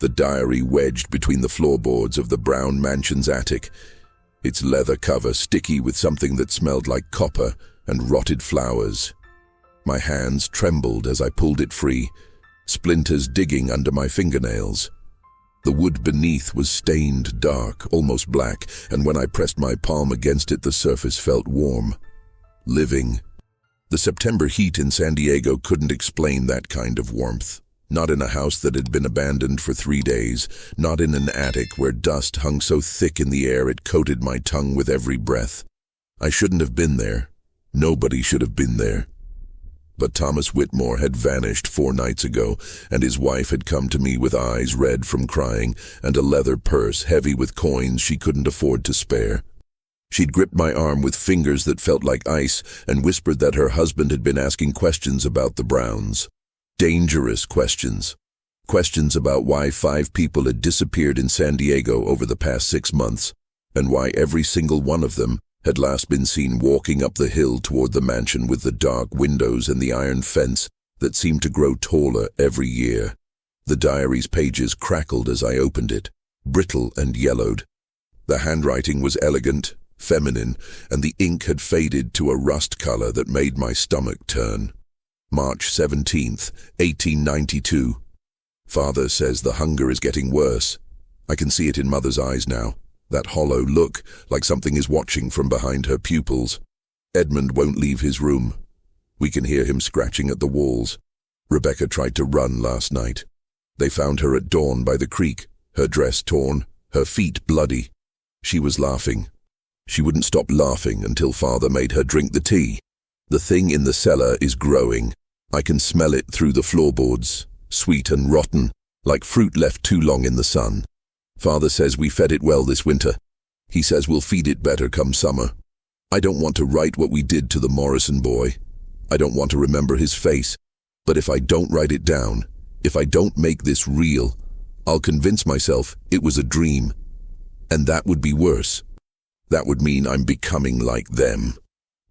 the diary wedged between the floorboards of the Brown mansion's attic, its leather cover sticky with something that smelled like copper and rotted flowers. My hands trembled as I pulled it free, splinters digging under my fingernails. The wood beneath was stained dark, almost black, and when I pressed my palm against it, the surface felt warm, living. The September heat in San Diego couldn't explain that kind of warmth. Not in a house that had been abandoned for 3 days, not in an attic where dust hung so thick in the air it coated my tongue with every breath. I shouldn't have been there. Nobody should have been there. But Thomas Whitmore had vanished 4 nights ago, and his wife had come to me with eyes red from crying and a leather purse heavy with coins she couldn't afford to spare. She'd gripped my arm with fingers that felt like ice and whispered that her husband had been asking questions about the Browns. Dangerous questions. Questions about why 5 people had disappeared in San Diego over the past 6 months, and why every single one of them had last been seen walking up the hill toward the mansion with the dark windows and the iron fence that seemed to grow taller every year. The diary's pages crackled as I opened it, brittle and yellowed. The handwriting was elegant, feminine, and the ink had faded to a rust color that made my stomach turn. March 17th, 1892. Father says the hunger is getting worse. I can see it in Mother's eyes now. That hollow look, like something is watching from behind her pupils. Edmund won't leave his room. We can hear him scratching at the walls. Rebecca tried to run last night. They found her at dawn by the creek, her dress torn, her feet bloody. She was laughing. She wouldn't stop laughing until Father made her drink the tea. The thing in the cellar is growing. I can smell it through the floorboards, sweet and rotten, like fruit left too long in the sun. Father says we fed it well this winter. He says we'll feed it better come summer. I don't want to write what we did to the Morrison boy. I don't want to remember his face. But if I don't write it down, if I don't make this real, I'll convince myself it was a dream. And that would be worse. That would mean I'm becoming like them.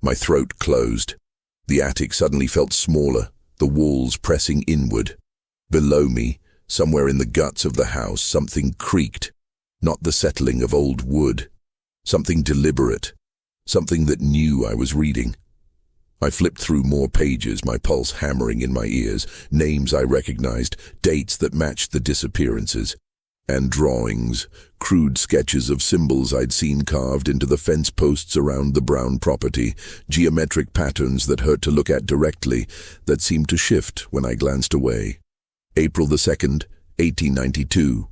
My throat closed. The attic suddenly felt smaller, the walls pressing inward. Below me, somewhere in the guts of the house, something creaked. Not the settling of old wood. Something deliberate. Something that knew I was reading. I flipped through more pages, my pulse hammering in my ears, names I recognized, dates that matched the disappearances. And drawings, crude sketches of symbols I'd seen carved into the fence posts around the Brown property, geometric patterns that hurt to look at directly, that seemed to shift when I glanced away. April the 2nd, 1892.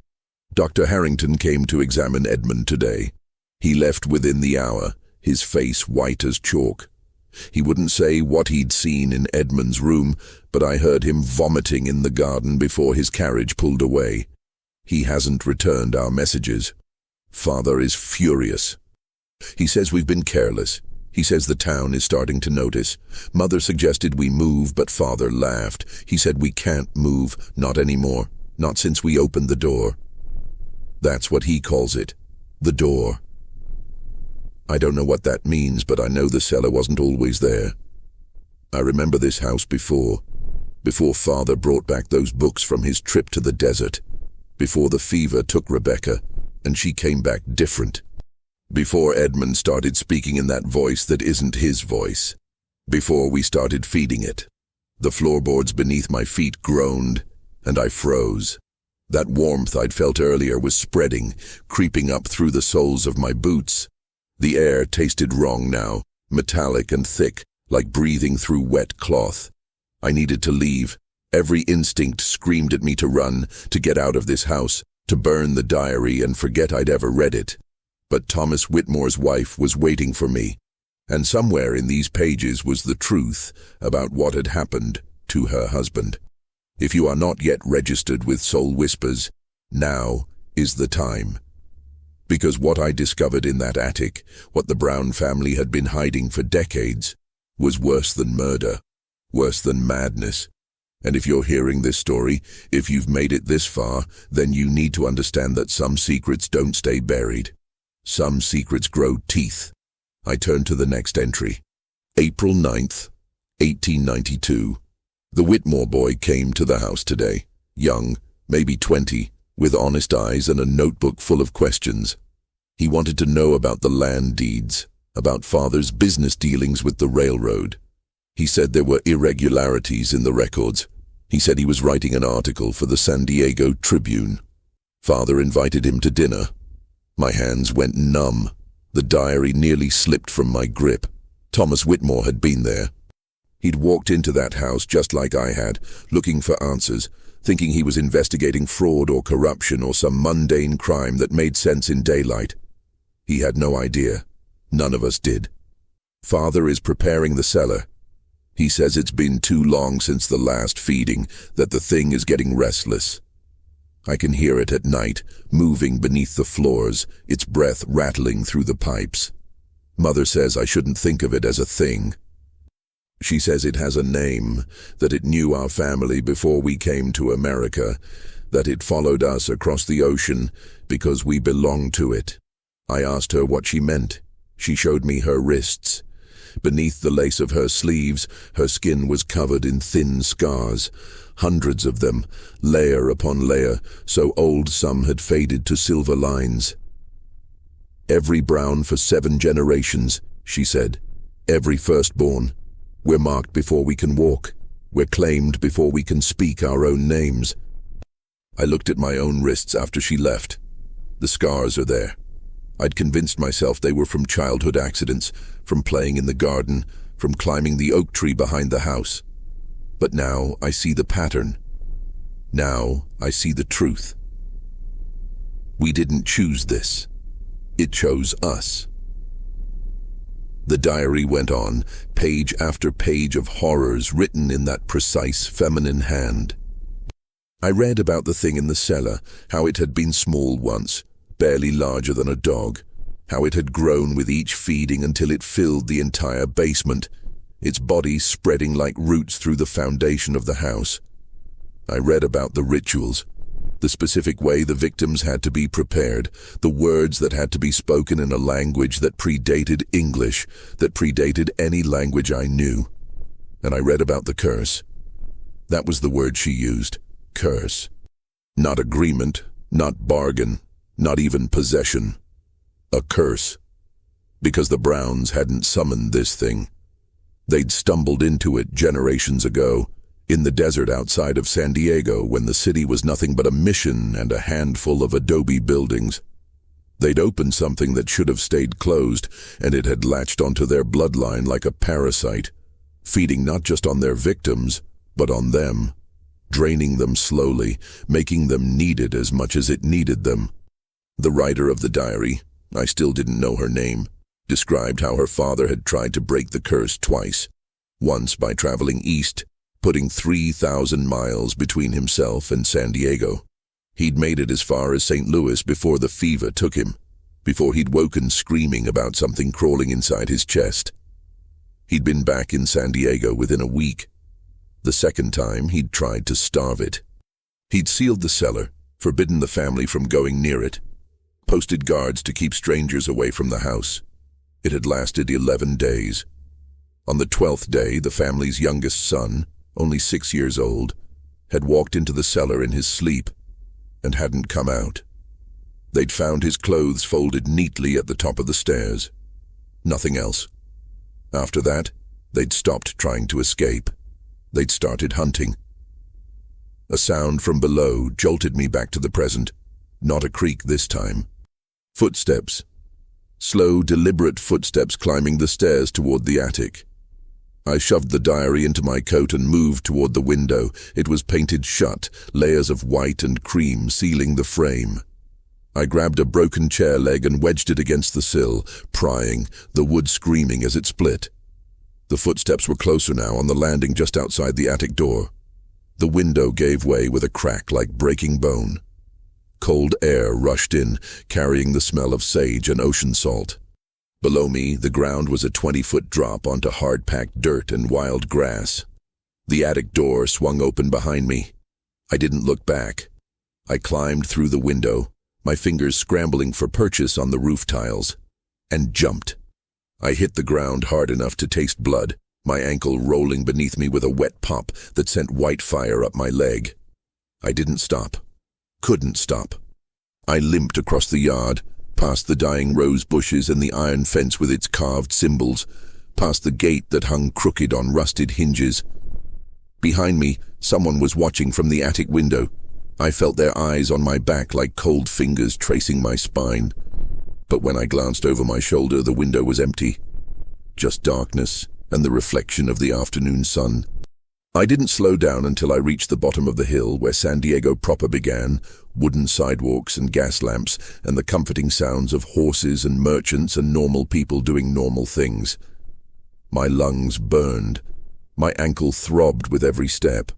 Dr. Harrington came to examine Edmund today. He left within the hour, his face white as chalk. He wouldn't say what he'd seen in Edmund's room, but I heard him vomiting in the garden before his carriage pulled away. He hasn't returned our messages. Father is furious. He says we've been careless. He says the town is starting to notice. Mother suggested we move, but Father laughed. He said we can't move, not anymore, not since we opened the door. That's what he calls it, the door. I don't know what that means, but I know the cellar wasn't always there. I remember this house before Father brought back those books from his trip to the desert. Before the fever took Rebecca, and she came back different. Before Edmund started speaking in that voice that isn't his voice. Before we started feeding it. The floorboards beneath my feet groaned, and I froze. That warmth I'd felt earlier was spreading, creeping up through the soles of my boots. The air tasted wrong now, metallic and thick, like breathing through wet cloth. I needed to leave. Every instinct screamed at me to run, to get out of this house, to burn the diary and forget I'd ever read it. But Thomas Whitmore's wife was waiting for me, and somewhere in these pages was the truth about what had happened to her husband. If you are not yet registered with Soul Whispers, now is the time. Because what I discovered in that attic, what the Brown family had been hiding for decades, was worse than murder, worse than madness. And if you're hearing this story, if you've made it this far, then you need to understand that some secrets don't stay buried. Some secrets grow teeth. I turned to the next entry. April 9th, 1892. The Whitmore boy came to the house today. Young, maybe 20, with honest eyes and a notebook full of questions. He wanted to know about the land deeds, about Father's business dealings with the railroad. He said there were irregularities in the records. He said he was writing an article for the San Diego Tribune. Father invited him to dinner. My hands went numb. The diary nearly slipped from my grip. Thomas Whitmore had been there. He'd walked into that house just like I had, looking for answers, thinking he was investigating fraud or corruption or some mundane crime that made sense in daylight. He had no idea. None of us did. Father is preparing the cellar. He says it's been too long since the last feeding, that the thing is getting restless. I can hear it at night, moving beneath the floors, its breath rattling through the pipes. Mother says I shouldn't think of it as a thing. She says it has a name, that it knew our family before we came to America, that it followed us across the ocean because we belonged to it. I asked her what she meant. She showed me her wrists. Beneath the lace of her sleeves, her skin was covered in thin scars, hundreds of them, layer upon layer, so old some had faded to silver lines. Every Brown for 7 generations, she said. Every firstborn. We're marked before we can walk. We're claimed before we can speak our own names. I looked at my own wrists after she left. The scars are there. I'd convinced myself they were from childhood accidents, from playing in the garden, from climbing the oak tree behind the house. But now I see the pattern. Now I see the truth. We didn't choose this. It chose us. The diary went on, page after page of horrors written in that precise feminine hand. I read about the thing in the cellar, how it had been small once, barely larger than a dog, how it had grown with each feeding until it filled the entire basement, its body spreading like roots through the foundation of the house. I read about the rituals, the specific way the victims had to be prepared, the words that had to be spoken in a language that predated English, that predated any language I knew. And I read about the curse. That was the word she used, curse. Not agreement, not bargain, not even possession. A curse. Because the Browns hadn't summoned this thing. They'd stumbled into it generations ago, in the desert outside of San Diego when the city was nothing but a mission and a handful of adobe buildings. They'd opened something that should have stayed closed, and it had latched onto their bloodline like a parasite, feeding not just on their victims, but on them, draining them slowly, making them need it as much as it needed them. The writer of the diary, I still didn't know her name, described how her father had tried to break the curse twice. Once by traveling east, putting 3,000 miles between himself and San Diego. He'd made it as far as St. Louis before the fever took him, before he'd woken screaming about something crawling inside his chest. He'd been back in San Diego within a week. The second time, he'd tried to starve it. He'd sealed the cellar, forbidden the family from going near it, posted guards to keep strangers away from the house. It had lasted 11 days. On the 12th day, the family's youngest son, only 6 years old, had walked into the cellar in his sleep and hadn't come out. They'd found his clothes folded neatly at the top of the stairs. Nothing else. After that, they'd stopped trying to escape. They'd started hunting. A sound from below jolted me back to the present. Not a creak this time. Footsteps. Slow, deliberate footsteps climbing the stairs toward the attic. I shoved the diary into my coat and moved toward the window. It was painted shut, layers of white and cream sealing the frame. I grabbed a broken chair leg and wedged it against the sill, prying, the wood screaming as it split. The footsteps were closer now, on the landing just outside the attic door. The window gave way with a crack like breaking bone. Cold air rushed in, carrying the smell of sage and ocean salt. Below me, the ground was a 20-foot drop onto hard-packed dirt and wild grass. The attic door swung open behind me. I didn't look back. I climbed through the window, my fingers scrambling for purchase on the roof tiles, and jumped. I hit the ground hard enough to taste blood, my ankle rolling beneath me with a wet pop that sent white fire up my leg. I didn't stop. Couldn't stop. I limped across the yard, past the dying rose bushes and the iron fence with its carved symbols, past the gate that hung crooked on rusted hinges. Behind me, someone was watching from the attic window. I felt their eyes on my back like cold fingers tracing my spine. But when I glanced over my shoulder, the window was empty. Just darkness and the reflection of the afternoon sun. I didn't slow down until I reached the bottom of the hill where San Diego proper began, wooden sidewalks and gas lamps and the comforting sounds of horses and merchants and normal people doing normal things. My lungs burned. My ankle throbbed with every step.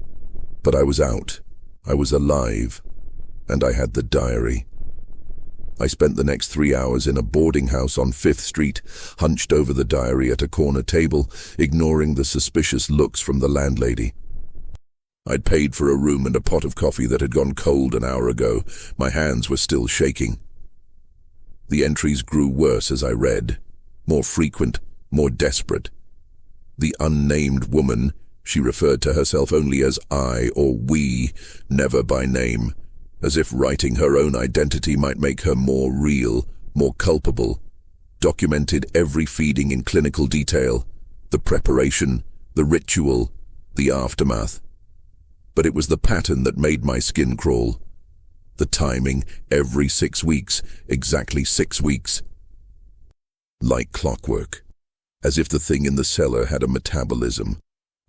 But I was out. I was alive. And I had the diary. I spent the next 3 hours in a boarding house on 5th Street, hunched over the diary at a corner table, ignoring the suspicious looks from the landlady. I'd paid for a room and a pot of coffee that had gone cold an hour ago. My hands were still shaking. The entries grew worse as I read, more frequent, more desperate. The unnamed woman, she referred to herself only as I or we, never by name, as if writing her own identity might make her more real, more culpable, documented every feeding in clinical detail, the preparation, the ritual, the aftermath. But it was the pattern that made my skin crawl. The timing, every 6 weeks, exactly 6 weeks. Like clockwork, as if the thing in the cellar had a metabolism,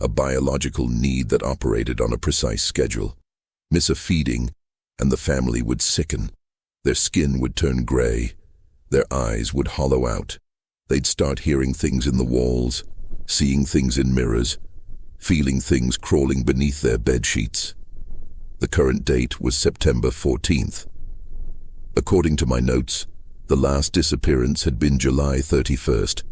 a biological need that operated on a precise schedule. Miss a feeding, and the family would sicken. Their skin would turn gray. Their eyes would hollow out. They'd start hearing things in the walls, seeing things in mirrors, feeling things crawling beneath their bed sheets. The current date was September 14th. According to my notes, the last disappearance had been July 31st.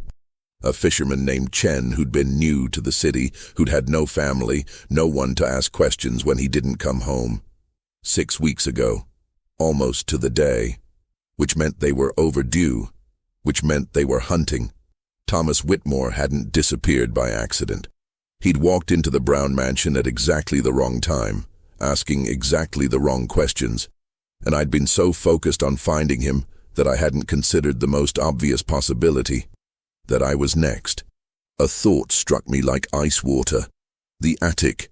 A fisherman named Chen who'd been new to the city, who'd had no family, no one to ask questions when he didn't come home. 6 weeks ago, almost to the day, which meant they were overdue, which meant they were hunting. Thomas Whitmore hadn't disappeared by accident. He'd walked into the Brown mansion at exactly the wrong time, asking exactly the wrong questions, and I'd been so focused on finding him that I hadn't considered the most obvious possibility, that I was next. A thought struck me like ice water. The attic.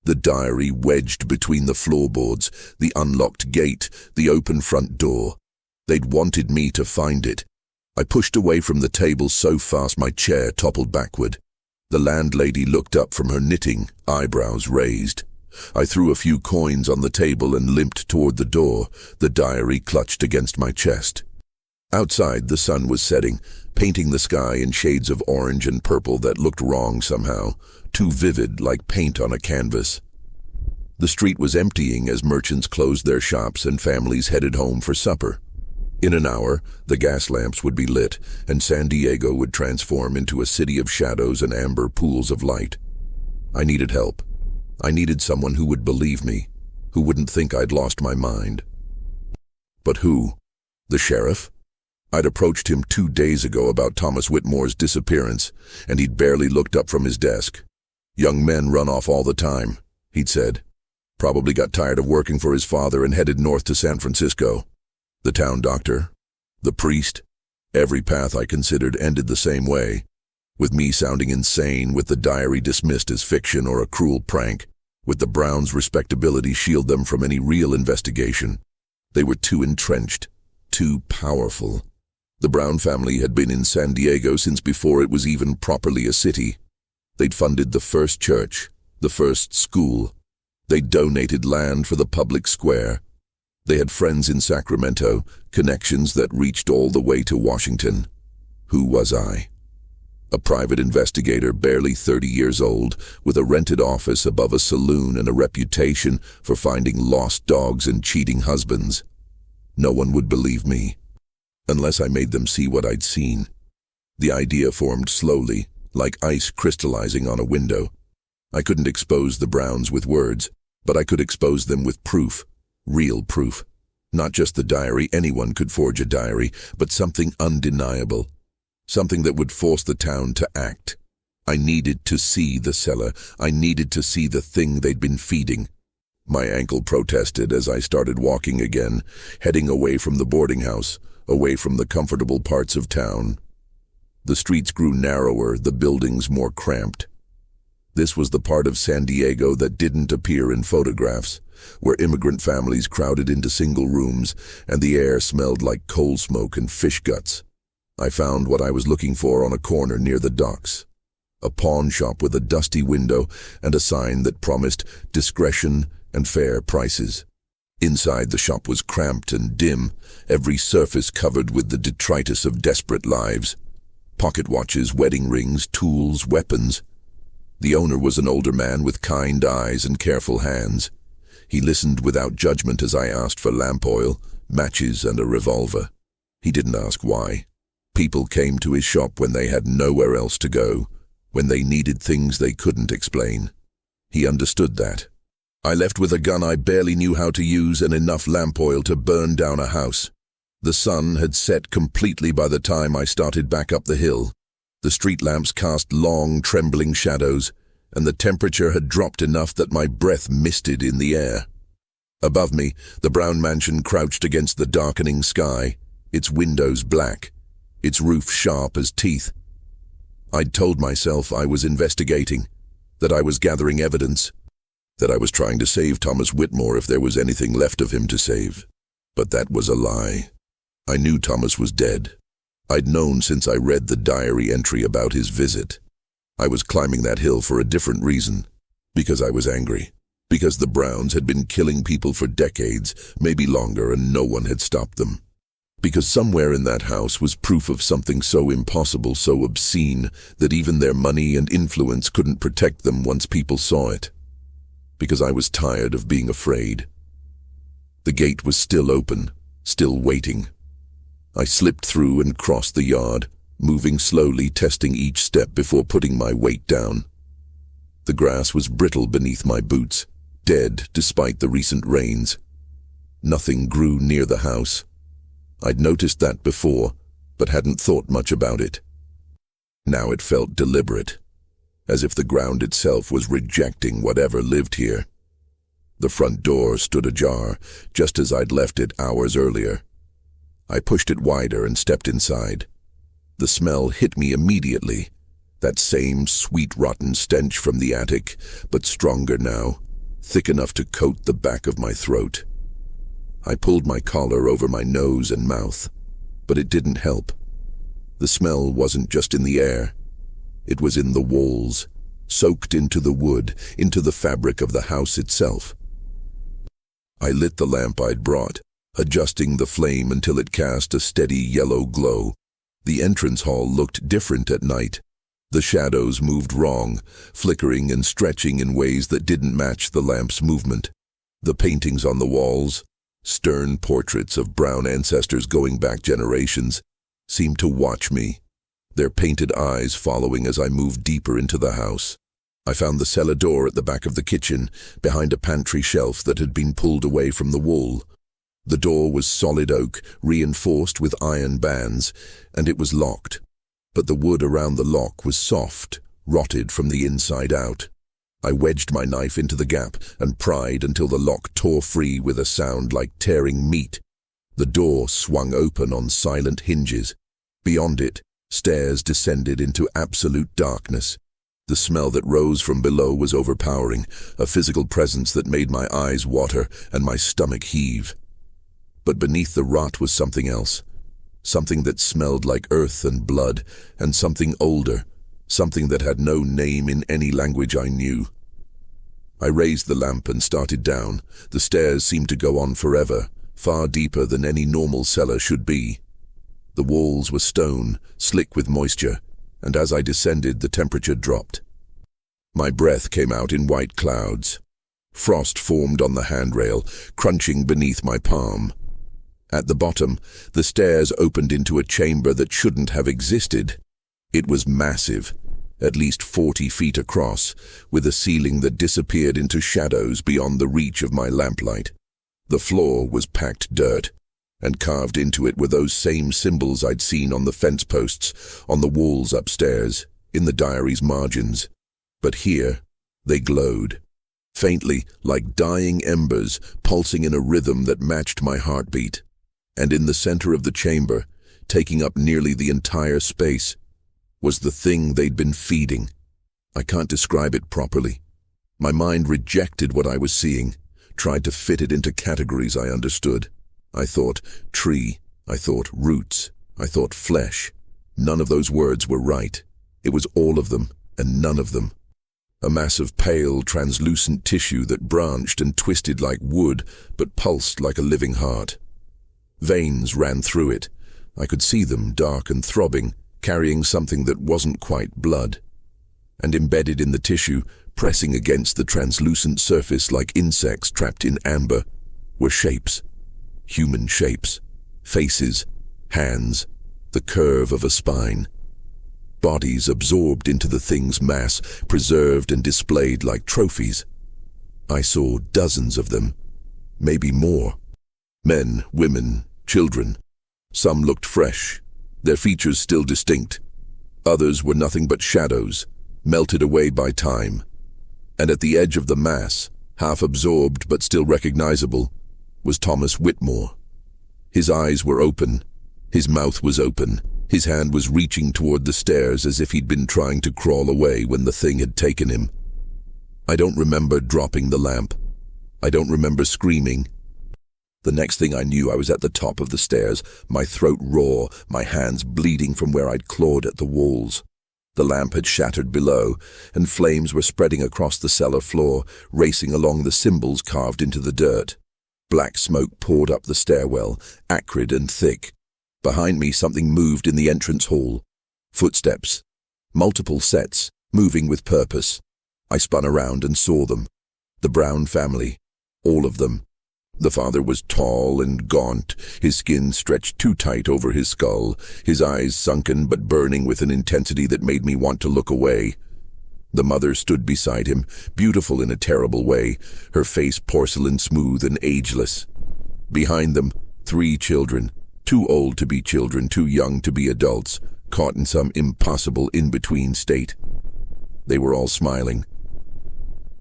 The diary wedged between the floorboards, the unlocked gate, the open front door. They'd wanted me to find it. I pushed away from the table so fast my chair toppled backward. The landlady looked up from her knitting, eyebrows raised. I threw a few coins on the table and limped toward the door, the diary clutched against my chest. Outside, the sun was setting, painting the sky in shades of orange and purple that looked wrong somehow, too vivid like paint on a canvas. The street was emptying as merchants closed their shops and families headed home for supper. In an hour, the gas lamps would be lit, and San Diego would transform into a city of shadows and amber pools of light. I needed help. I needed someone who would believe me, who wouldn't think I'd lost my mind. But who? The sheriff? I'd approached him 2 days ago about Thomas Whitmore's disappearance, and he'd barely looked up from his desk. "Young men run off all the time," he'd said. "Probably got tired of working for his father and headed north to San Francisco." The town doctor, the priest, every path I considered ended the same way, with me sounding insane, with the diary dismissed as fiction or a cruel prank, with the Browns' respectability shield them from any real investigation. They were too entrenched, too powerful. The Brown family had been in San Diego since before it was even properly a city. They'd funded the first church, the first school. They'd donated land for the public square. They had friends in Sacramento, connections that reached all the way to Washington. Who was I? A private investigator, barely 30 years old, with a rented office above a saloon and a reputation for finding lost dogs and cheating husbands. No one would believe me, unless I made them see what I'd seen. The idea formed slowly, like ice crystallizing on a window. I couldn't expose the Browns with words, but I could expose them with proof. Real proof. Not just the diary, anyone could forge a diary, but something undeniable. Something that would force the town to act. I needed to see the cellar. I needed to see the thing they'd been feeding. My ankle protested as I started walking again, heading away from the boarding house, away from the comfortable parts of town. The streets grew narrower, the buildings more cramped. This was the part of San Diego that didn't appear in photographs, where immigrant families crowded into single rooms and the air smelled like coal smoke and fish guts. I found what I was looking for on a corner near the docks. A pawn shop with a dusty window and a sign that promised discretion and fair prices. Inside, the shop was cramped and dim, every surface covered with the detritus of desperate lives. Pocket watches, wedding rings, tools, weapons. The owner was an older man with kind eyes and careful hands. He listened without judgment as I asked for lamp oil, matches, and a revolver. He didn't ask why. People came to his shop when they had nowhere else to go, when they needed things they couldn't explain. He understood that. I left with a gun I barely knew how to use and enough lamp oil to burn down a house. The sun had set completely by the time I started back up the hill. The street lamps cast long, trembling shadows, and the temperature had dropped enough that my breath misted in the air. Above me, the brown mansion crouched against the darkening sky, its windows black, its roof sharp as teeth. I'd told myself I was investigating, that I was gathering evidence, that I was trying to save Thomas Whitmore if there was anything left of him to save. But that was a lie. I knew Thomas was dead. I'd known since I read the diary entry about his visit. I was climbing that hill for a different reason. Because I was angry. Because the Browns had been killing people for decades, maybe longer, and no one had stopped them. Because somewhere in that house was proof of something so impossible, so obscene, that even their money and influence couldn't protect them once people saw it. Because I was tired of being afraid. The gate was still open, still waiting. I slipped through and crossed the yard, moving slowly, testing each step before putting my weight down. The grass was brittle beneath my boots, dead despite the recent rains. Nothing grew near the house. I'd noticed that before, but hadn't thought much about it. Now it felt deliberate, as if the ground itself was rejecting whatever lived here. The front door stood ajar, just as I'd left it hours earlier. I pushed it wider and stepped inside. The smell hit me immediately, that same sweet rotten stench from the attic, but stronger now, thick enough to coat the back of my throat. I pulled my collar over my nose and mouth, but it didn't help. The smell wasn't just in the air. It was in the walls, soaked into the wood, into the fabric of the house itself. I lit the lamp I'd brought, adjusting the flame until it cast a steady yellow glow. The entrance hall looked different at night. The shadows moved wrong, flickering and stretching in ways that didn't match the lamp's movement. The paintings on the walls, stern portraits of brown ancestors going back generations, seemed to watch me, their painted eyes following as I moved deeper into the house. I found the cellar door at the back of the kitchen, behind a pantry shelf that had been pulled away from the wall. The door was solid oak, reinforced with iron bands, and it was locked. But the wood around the lock was soft, rotted from the inside out. I wedged my knife into the gap and pried until the lock tore free with a sound like tearing meat. The door swung open on silent hinges. Beyond it, stairs descended into absolute darkness. The smell that rose from below was overpowering, a physical presence that made my eyes water and my stomach heave. But beneath the rot was something else, something that smelled like earth and blood, and something older, something that had no name in any language I knew. I raised the lamp and started down. The stairs seemed to go on forever, far deeper than any normal cellar should be. The walls were stone, slick with moisture, and as I descended, the temperature dropped. My breath came out in white clouds. Frost formed on the handrail, crunching beneath my palm. At the bottom, the stairs opened into a chamber that shouldn't have existed. It was massive, at least 40 feet across, with a ceiling that disappeared into shadows beyond the reach of my lamplight. The floor was packed dirt, and carved into it were those same symbols I'd seen on the fence posts, on the walls upstairs, in the diary's margins. But here, they glowed. faintly, like dying embers, pulsing in a rhythm that matched my heartbeat. And in the center of the chamber, taking up nearly the entire space, was the thing they'd been feeding. I can't describe it properly. My mind rejected what I was seeing, tried to fit it into categories I understood. I thought tree, I thought roots, I thought flesh. None of those words were right. It was all of them, and none of them. A mass of pale, translucent tissue that branched and twisted like wood, but pulsed like a living heart. Veins ran through it. I could see them, dark and throbbing, carrying something that wasn't quite blood. And embedded in the tissue, pressing against the translucent surface like insects trapped in amber, were shapes. Human shapes. Faces, hands, the curve of a spine. Bodies absorbed into the thing's mass, preserved and displayed like trophies. I saw dozens of them, maybe more. Men, women, children. Some looked fresh, their features still distinct. Others were nothing but shadows, melted away by time. And at the edge of the mass, half absorbed but still recognizable, was Thomas Whitmore. His eyes were open, his mouth was open, his hand was reaching toward the stairs as if he'd been trying to crawl away when the thing had taken him. I don't remember dropping the lamp. I don't remember screaming. The next thing I knew, I was at the top of the stairs, my throat raw, my hands bleeding from where I'd clawed at the walls. The lamp had shattered below, and flames were spreading across the cellar floor, racing along the symbols carved into the dirt. Black smoke poured up the stairwell, acrid and thick. Behind me, something moved in the entrance hall. Footsteps. Multiple sets, moving with purpose. I spun around and saw them. The Brown family. All of them. The father was tall and gaunt, his skin stretched too tight over his skull, his eyes sunken but burning with an intensity that made me want to look away. The mother stood beside him, beautiful in a terrible way, her face porcelain smooth and ageless. Behind them, 3 children, too old to be children, too young to be adults, caught in some impossible in-between state. They were all smiling.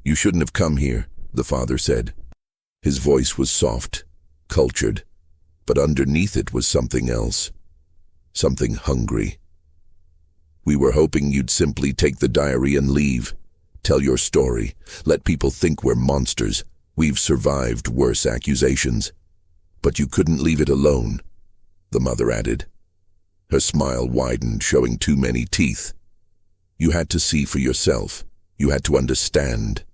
"You shouldn't have come here," the father said. His voice was soft, cultured, but underneath it was something else. Something hungry. "We were hoping you'd simply take the diary and leave. Tell your story. Let people think we're monsters. We've survived worse accusations. But you couldn't leave it alone," the mother added. Her smile widened, showing too many teeth. "You had to see for yourself. You had to understand."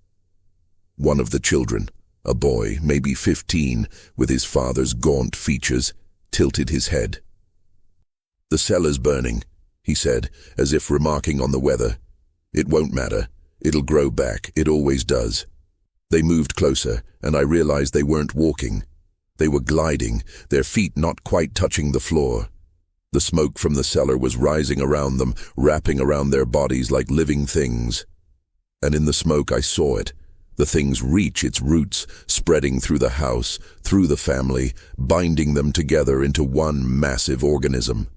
One of the children, a boy, maybe 15, with his father's gaunt features, tilted his head. "The cellar's burning," he said, as if remarking on the weather. "It won't matter. It'll grow back. It always does." They moved closer, and I realized they weren't walking. They were gliding, their feet not quite touching the floor. The smoke from the cellar was rising around them, wrapping around their bodies like living things. And in the smoke I saw it. The things reach its roots, spreading through the house, through the family, binding them together into one massive organism.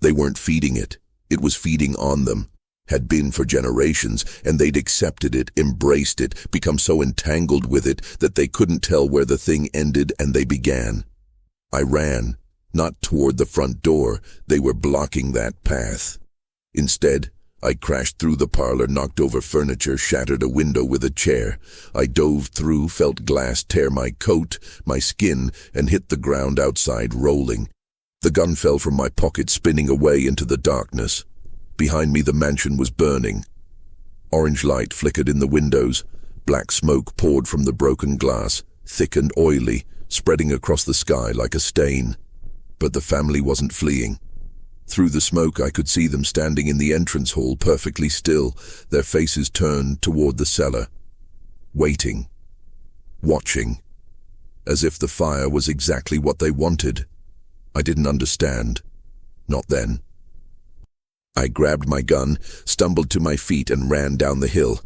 They weren't feeding it. It was feeding on them. Had been for generations, and they'd accepted it, embraced it, become so entangled with it that they couldn't tell where the thing ended and they began. I ran, not toward the front door. They were blocking that path. Instead, I crashed through the parlor, knocked over furniture, shattered a window with a chair. I dove through, felt glass tear my coat, my skin, and hit the ground outside, rolling. The gun fell from my pocket, spinning away into the darkness. Behind me, the mansion was burning. Orange light flickered in the windows. Black smoke poured from the broken glass, thick and oily, spreading across the sky like a stain. But the family wasn't fleeing. Through the smoke, I could see them standing in the entrance hall, perfectly still, their faces turned toward the cellar. Waiting. Watching. As if the fire was exactly what they wanted. I didn't understand. Not then. I grabbed my gun, stumbled to my feet, and ran down the hill.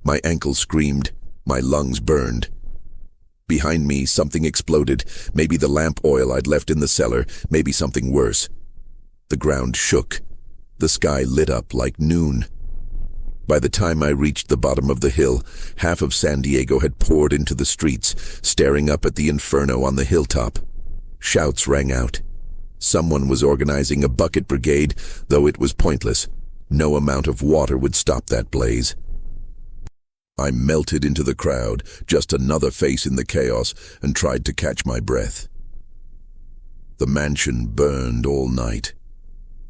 My ankles screamed. My lungs burned. Behind me, something exploded. Maybe the lamp oil I'd left in the cellar, maybe something worse. The ground shook. The sky lit up like noon. By the time I reached the bottom of the hill, half of San Diego had poured into the streets, staring up at the inferno on the hilltop. Shouts rang out. Someone was organizing a bucket brigade, though it was pointless. No amount of water would stop that blaze. I melted into the crowd, just another face in the chaos, and tried to catch my breath. The mansion burned all night.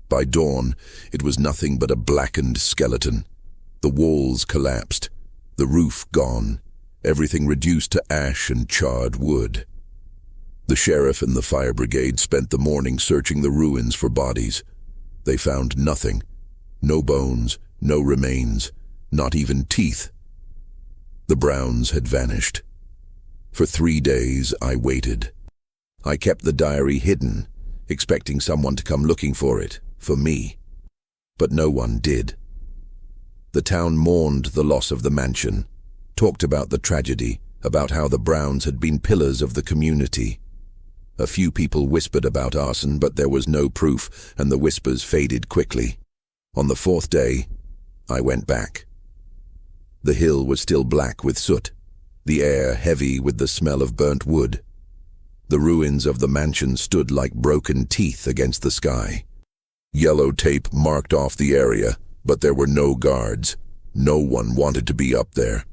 By dawn, it was nothing but a blackened skeleton. The walls collapsed, the roof gone, everything reduced to ash and charred wood. The sheriff and the fire brigade spent the morning searching the ruins for bodies. They found nothing. No bones, no remains, not even teeth. The Browns had vanished. For 3 days I waited. I kept the diary hidden, expecting someone to come looking for it, for me. But no one did. The town mourned the loss of the mansion, talked about the tragedy, about how the Browns had been pillars of the community. A few people whispered about arson, but there was no proof, and the whispers faded quickly. On the 4th day, I went back. The hill was still black with soot, the air heavy with the smell of burnt wood. The ruins of the mansion stood like broken teeth against the sky. Yellow tape marked off the area, but there were no guards. No one wanted to be up there.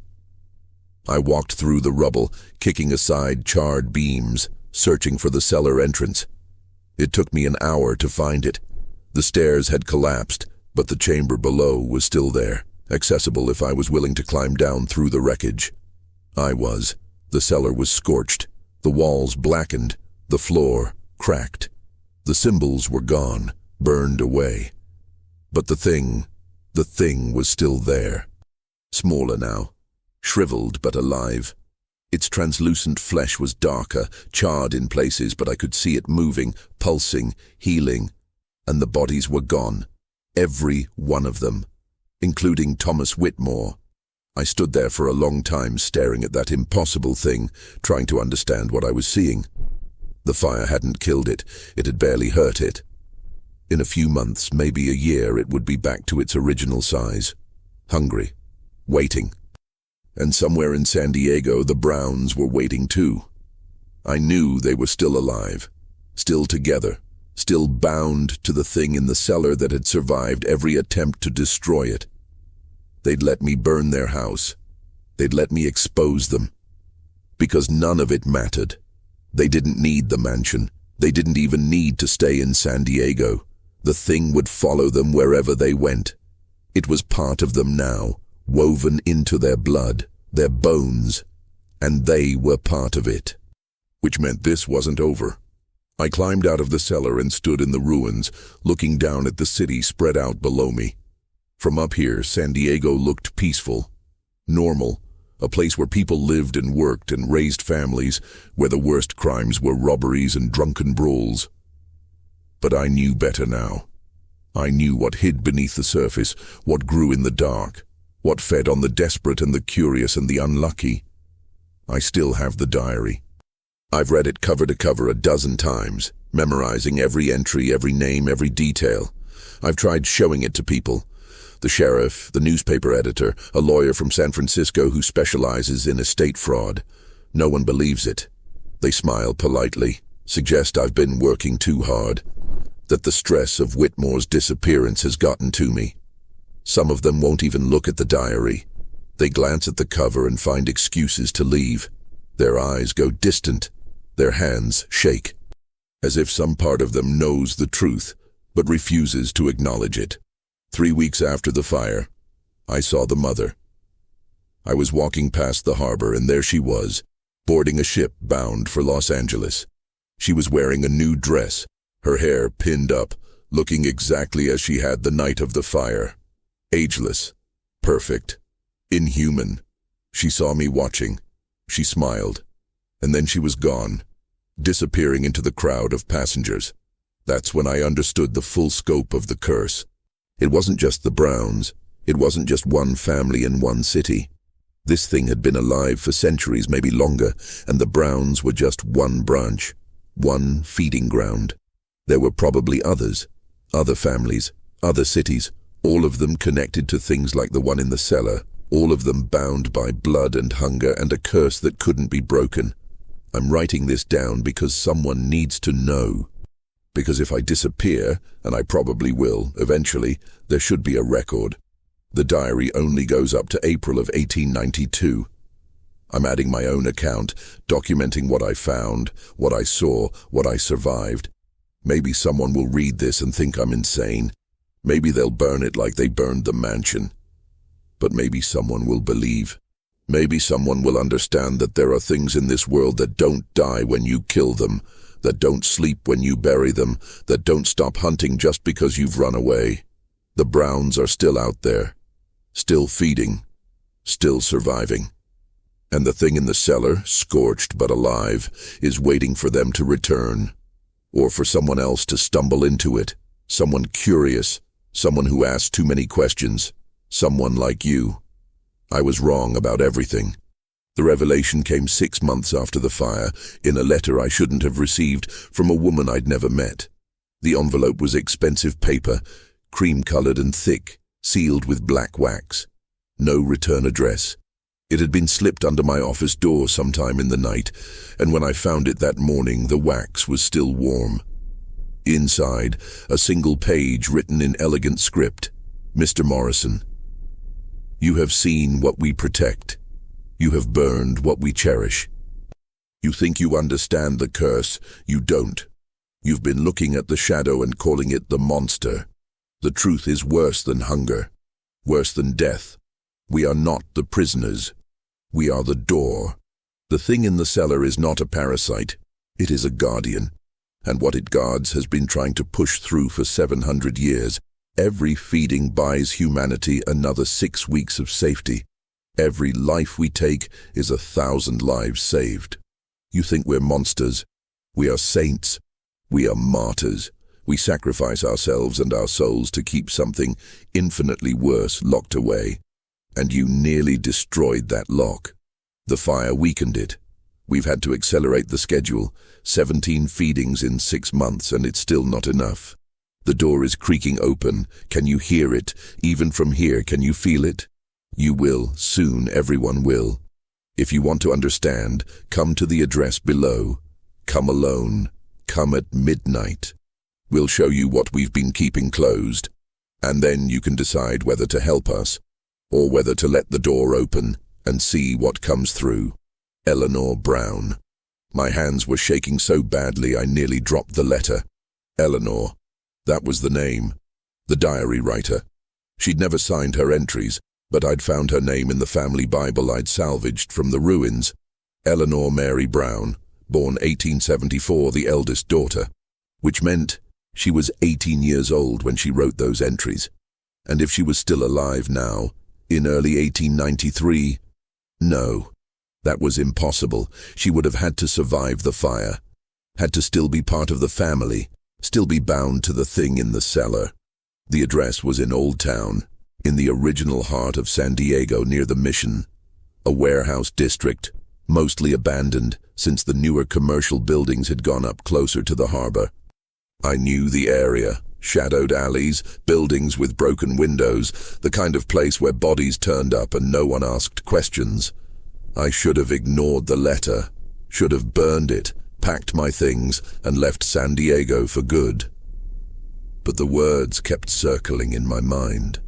I walked through the rubble, kicking aside charred beams, searching for the cellar entrance. It took me an hour to find it. The stairs had collapsed, but the chamber below was still there, accessible if I was willing to climb down through the wreckage. I was. The cellar was scorched, the walls blackened, the floor cracked. The symbols were gone, burned away. But the thing was still there. Smaller now, shriveled but alive. Its translucent flesh was darker, charred in places, but I could see it moving, pulsing, healing. And the bodies were gone. Every one of them, including Thomas Whitmore. I stood there for a long time staring at that impossible thing, trying to understand what I was seeing. The fire hadn't killed it. It had barely hurt it. In a few months, maybe a year, it would be back to its original size. Hungry. Waiting. And somewhere in San Diego, the Browns were waiting too. I knew they were still alive, still together, still bound to the thing in the cellar that had survived every attempt to destroy it. They'd let me burn their house. They'd let me expose them. Because none of it mattered. They didn't need the mansion. They didn't even need to stay in San Diego. The thing would follow them wherever they went. It was part of them now, woven into their blood, their bones, and they were part of it. Which meant this wasn't over. I climbed out of the cellar and stood in the ruins, looking down at the city spread out below me. From up here, San Diego looked peaceful, normal, a place where people lived and worked and raised families, where the worst crimes were robberies and drunken brawls. But I knew better now. I knew what hid beneath the surface, what grew in the dark, what fed on the desperate and the curious and the unlucky. I still have the diary. I've read it cover to cover a dozen times, memorizing every entry, every name, every detail. I've tried showing it to people. The sheriff, the newspaper editor, a lawyer from San Francisco who specializes in estate fraud. No one believes it. They smile politely, suggest I've been working too hard, that the stress of Whitmore's disappearance has gotten to me. Some of them won't even look at the diary. They glance at the cover and find excuses to leave. Their eyes go distant. Their hands shake, as if some part of them knows the truth, but refuses to acknowledge it. 3 weeks after the fire, I saw the mother. I was walking past the harbor, and there she was, boarding a ship bound for Los Angeles. She was wearing a new dress, her hair pinned up, looking exactly as she had the night of the fire. Ageless, perfect, inhuman. She saw me watching. She smiled, and then she was gone, disappearing into the crowd of passengers. That's when I understood the full scope of the curse. It wasn't just the Browns. It wasn't just one family in one city. This thing had been alive for centuries, maybe longer, and the Browns were just one branch, one feeding ground. There were probably others, other families, other cities, All of them connected to things like the one in the cellar, all of them bound by blood and hunger and a curse that couldn't be broken. I'm writing this down because someone needs to know. Because if I disappear, and I probably will, eventually, there should be a record. The diary only goes up to April of 1892. I'm adding my own account, documenting what I found, what I saw, what I survived. Maybe someone will read this and think I'm insane. Maybe they'll burn it like they burned the mansion. But maybe someone will believe. Maybe someone will understand that there are things in this world that don't die when you kill them, that don't sleep when you bury them, that don't stop hunting just because you've run away. The Browns are still out there, still feeding, still surviving. And the thing in the cellar, scorched but alive, is waiting for them to return, or for someone else to stumble into it, someone curious, someone who asks too many questions, someone like you. I was wrong about everything. The revelation came 6 months after the fire, in a letter I shouldn't have received from a woman I'd never met. The envelope was expensive paper, cream-colored and thick, sealed with black wax. No return address. It had been slipped under my office door sometime in the night, and when I found it that morning, the wax was still warm. Inside, a single page written in elegant script. Mr. Morrison. You have seen what we protect. You have burned what we cherish. You think you understand the curse. You don't. You've been looking at the shadow and calling it the monster. The truth is worse than hunger, worse than death. We are not the prisoners. We are the door. The thing in the cellar is not a parasite. It is a guardian. And what it guards has been trying to push through for 700 years. Every feeding buys humanity another 6 weeks of safety. Every life we take is 1,000 lives saved. You think we're monsters. We are saints. We are martyrs. We sacrifice ourselves and our souls to keep something infinitely worse locked away. And you nearly destroyed that lock. The fire weakened it. We've had to accelerate the schedule. 17 feedings in 6 months, and it's still not enough. The door is creaking open. Can you hear it? Even from here, can you feel it? You will. Soon, everyone will. If you want to understand, come to the address below. Come alone. Come at midnight. We'll show you what we've been keeping closed. And then you can decide whether to help us, or whether to let the door open and see what comes through. Eleanor Brown. My hands were shaking so badly I nearly dropped the letter. Eleanor. That was the name. The diary writer. She'd never signed her entries, but I'd found her name in the family Bible I'd salvaged from the ruins. Eleanor Mary Brown, born 1874, the eldest daughter, which meant she was 18 years old when she wrote those entries. And if she was still alive now, in early 1893, no, that was impossible. She would have had to survive the fire, had to still be part of the family, still be bound to the thing in the cellar. The address was in Old Town, in the original heart of San Diego near the Mission, a warehouse district, mostly abandoned since the newer commercial buildings had gone up closer to the harbor. I knew the area, shadowed alleys, buildings with broken windows, the kind of place where bodies turned up and no one asked questions. I should have ignored the letter, should have burned it, packed my things, and left San Diego for good. But the words kept circling in my mind.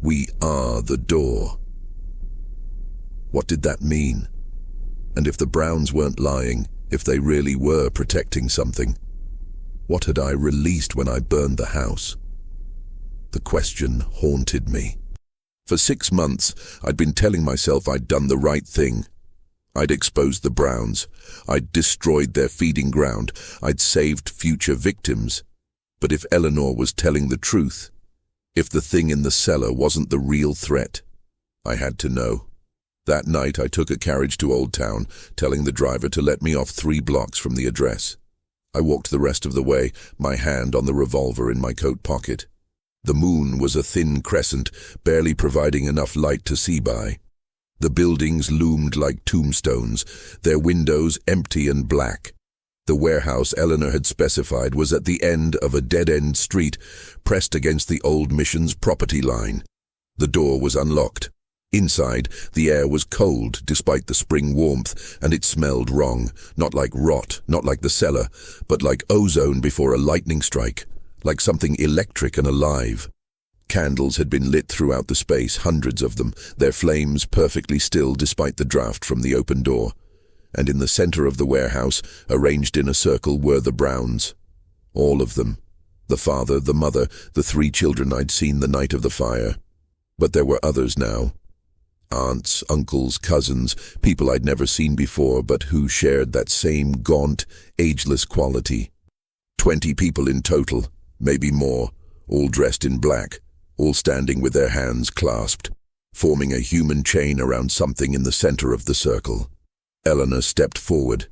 We are the door. What did that mean? And if the Browns weren't lying, if they really were protecting something, what had I released when I burned the house? The question haunted me. For 6 months, I'd been telling myself I'd done the right thing. I'd exposed the Browns. I'd destroyed their feeding ground. I'd saved future victims. But if Eleanor was telling the truth, if the thing in the cellar wasn't the real threat, I had to know. That night I took a carriage to Old Town, telling the driver to let me off 3 blocks from the address. I walked the rest of the way, my hand on the revolver in my coat pocket. The moon was a thin crescent, barely providing enough light to see by. The buildings loomed like tombstones, their windows empty and black. The warehouse Eleanor had specified was at the end of a dead-end street, pressed against the old mission's property line. The door was unlocked. Inside, the air was cold despite the spring warmth, and it smelled wrong, not like rot, not like the cellar, but like ozone before a lightning strike, like something electric and alive. Candles had been lit throughout the space, hundreds of them, their flames perfectly still despite the draft from the open door. And in the center of the warehouse, arranged in a circle, were the Browns. All of them. The father, the mother, the 3 children I'd seen the night of the fire. But there were others now. Aunts, uncles, cousins, people I'd never seen before, but who shared that same gaunt, ageless quality. 20 people in total, maybe more, all dressed in black, all standing with their hands clasped, forming a human chain around something in the center of the circle. Eleanor stepped forward.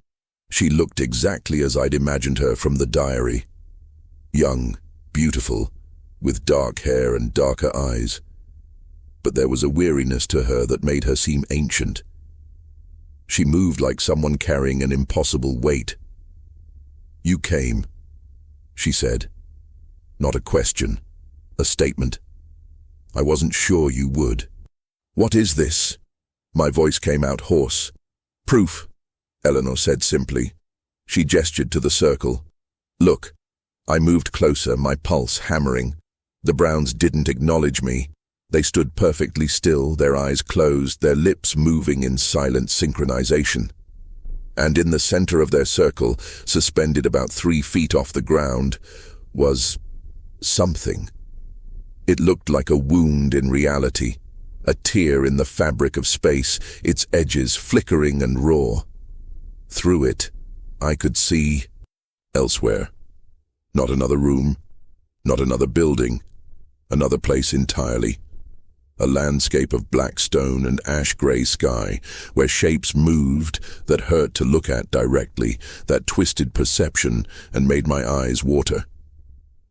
She looked exactly as I'd imagined her from the diary. Young, beautiful, with dark hair and darker eyes. But there was a weariness to her that made her seem ancient. She moved like someone carrying an impossible weight. "You came," she said. Not a question, a statement. "I wasn't sure you would." "What is this?" My voice came out hoarse. "Proof," Eleanor said simply. She gestured to the circle. "Look." I moved closer, my pulse hammering. The Browns didn't acknowledge me. They stood perfectly still, their eyes closed, their lips moving in silent synchronization. And in the center of their circle, suspended about 3 feet off the ground, was something. It looked like a wound in reality, a tear in the fabric of space, its edges flickering and raw. Through it, I could see elsewhere. Not another room, not another building, another place entirely. A landscape of black stone and ash-gray sky, where shapes moved that hurt to look at directly, that twisted perception and made my eyes water.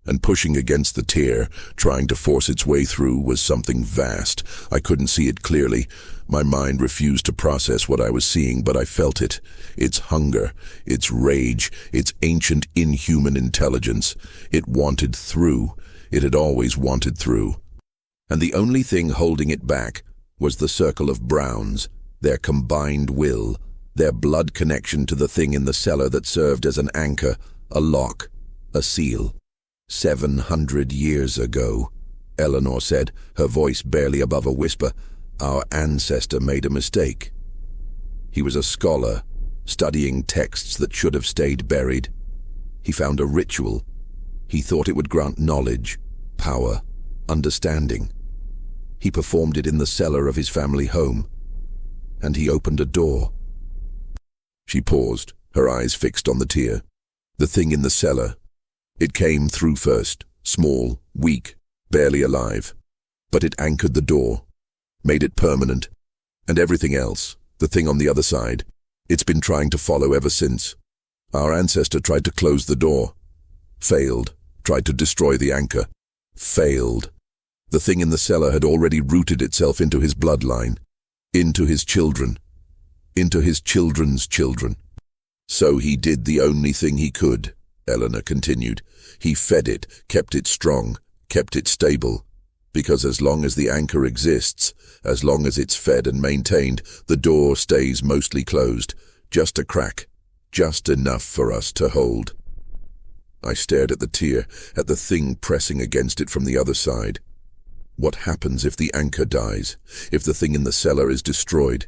And pushing against the tear, trying to force its way through, was something vast. I couldn't see it clearly. My mind refused to process what I was seeing, but I felt it. Its hunger, its rage, its ancient inhuman intelligence. It wanted through. It had always wanted through. And the only thing holding it back was the circle of Browns, their combined will, their blood connection to the thing in the cellar that served as an anchor, a lock, a seal. 700 years ago, Eleanor said, her voice barely above a whisper, our ancestor made a mistake. He was a scholar, studying texts that should have stayed buried. He found a ritual. He thought it would grant knowledge, power, understanding. He performed it in the cellar of his family home, and he opened a door. She paused, her eyes fixed on the tear. The thing in the cellar. It came through first, small, weak, barely alive. But it anchored the door, made it permanent. And everything else, the thing on the other side, it's been trying to follow ever since. Our ancestor tried to close the door. Failed. Tried to destroy the anchor. Failed. The thing in the cellar had already rooted itself into his bloodline, into his children, into his children's children. So he did the only thing he could, Eleanor continued. He fed it, kept it strong, kept it stable. Because as long as the anchor exists, as long as it's fed and maintained, the door stays mostly closed. Just a crack, just enough for us to hold. I stared at the tear, at the thing pressing against it from the other side. What happens if the anchor dies, if the thing in the cellar is destroyed?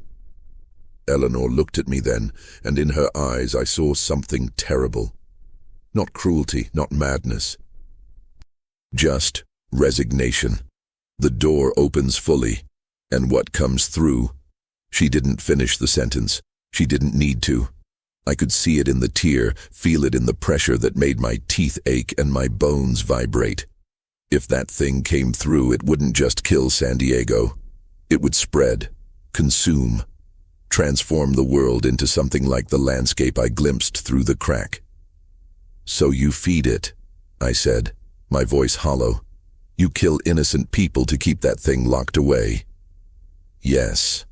Eleanor looked at me then, and in her eyes I saw something terrible. Not cruelty, not madness. Just resignation. The door opens fully, and what comes through? She didn't finish the sentence. She didn't need to. I could see it in the tear, feel it in the pressure that made my teeth ache and my bones vibrate. If that thing came through, it wouldn't just kill San Diego. It would spread, consume, transform the world into something like the landscape I glimpsed through the crack. So you feed it, I said, my voice hollow. You kill innocent people to keep that thing locked away. Yes.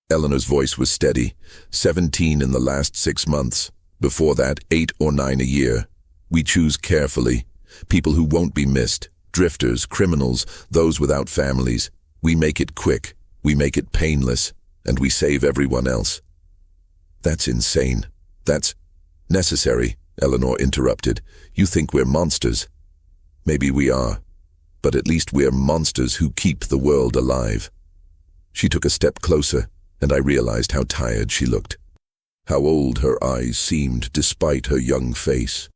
Eleanor's voice was steady. 17 in the last 6 months. Before that, 8 or 9 a year. We choose carefully. People who won't be missed. Drifters, criminals, those without families. We make it quick. We make it painless. And we save everyone else. That's insane. That's necessary, Eleanor interrupted. You think we're monsters. Maybe we are. But at least we're monsters who keep the world alive. She took a step closer, and I realized how tired she looked. How old her eyes seemed despite her young face.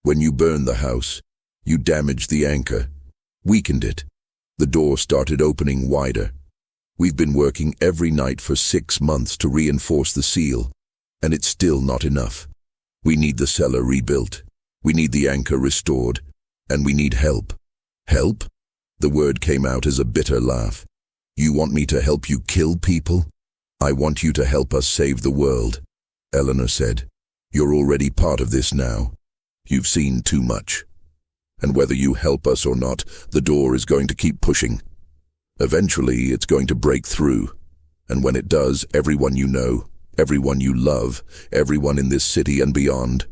When you burn the house, you damaged the anchor, weakened it. The door started opening wider. We've been working every night for 6 months to reinforce the seal, and it's still not enough. We need the cellar rebuilt. We need the anchor restored, and we need help. Help? The word came out as a bitter laugh. You want me to help you kill people? I want you to help us save the world, Eleanor said. You're already part of this now. You've seen too much. And whether you help us or not, the door is going to keep pushing. Eventually, it's going to break through. And when it does, everyone you know, everyone you love, everyone in this city and beyond,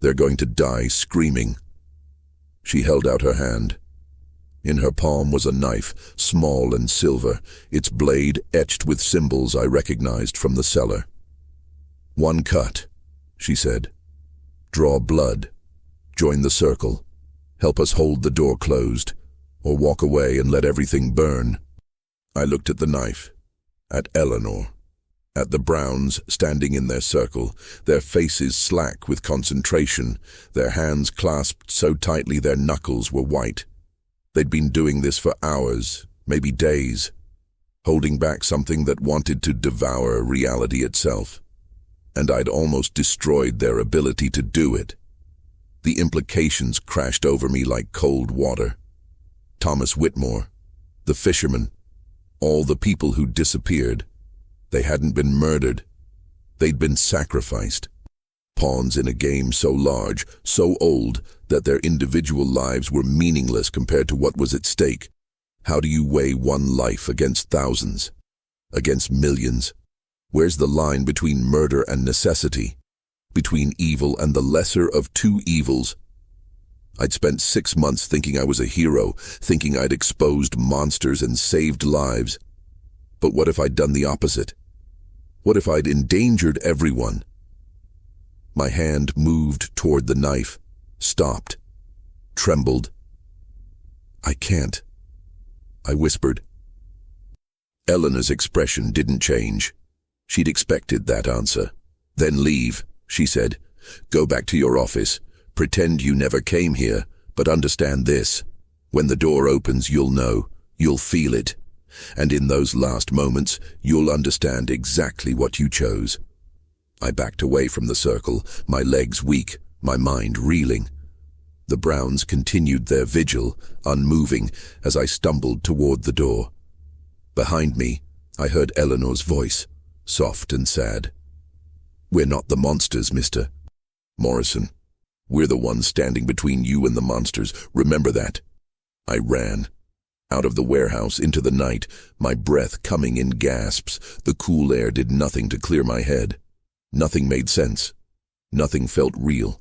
they're going to die screaming. She held out her hand. In her palm was a knife, small and silver, its blade etched with symbols I recognized from the cellar. One cut, she said. Draw blood. Join the circle. Help us hold the door closed, or walk away and let everything burn. I looked at the knife, at Eleanor, at the Browns standing in their circle, their faces slack with concentration, their hands clasped so tightly their knuckles were white. They'd been doing this for hours, maybe days, holding back something that wanted to devour reality itself. And I'd almost destroyed their ability to do it. The implications crashed over me like cold water. Thomas Whitmore, the fisherman, all the people who disappeared. They hadn't been murdered. They'd been sacrificed. Pawns in a game so large, so old, that their individual lives were meaningless compared to what was at stake. How do you weigh one life against thousands? Against millions? Where's the line between murder and necessity? Between evil and the lesser of two evils? I'd spent 6 months thinking I was a hero, thinking I'd exposed monsters and saved lives. But what if I'd done the opposite? What if I'd endangered everyone? My hand moved toward the knife, stopped, trembled. I can't, I whispered. Eleanor's expression didn't change. She'd expected that answer. Then leave, she said. Go back to your office. Pretend you never came here, but understand this. When the door opens, you'll know. You'll feel it. And in those last moments, you'll understand exactly what you chose. I backed away from the circle, my legs weak, my mind reeling. The Browns continued their vigil, unmoving, as I stumbled toward the door. Behind me, I heard Eleanor's voice, soft and sad. We're not the monsters, Mr. Morrison. We're the ones standing between you and the monsters. Remember that. I ran. Out of the warehouse into the night, my breath coming in gasps. The cool air did nothing to clear my head. Nothing made sense. Nothing felt real.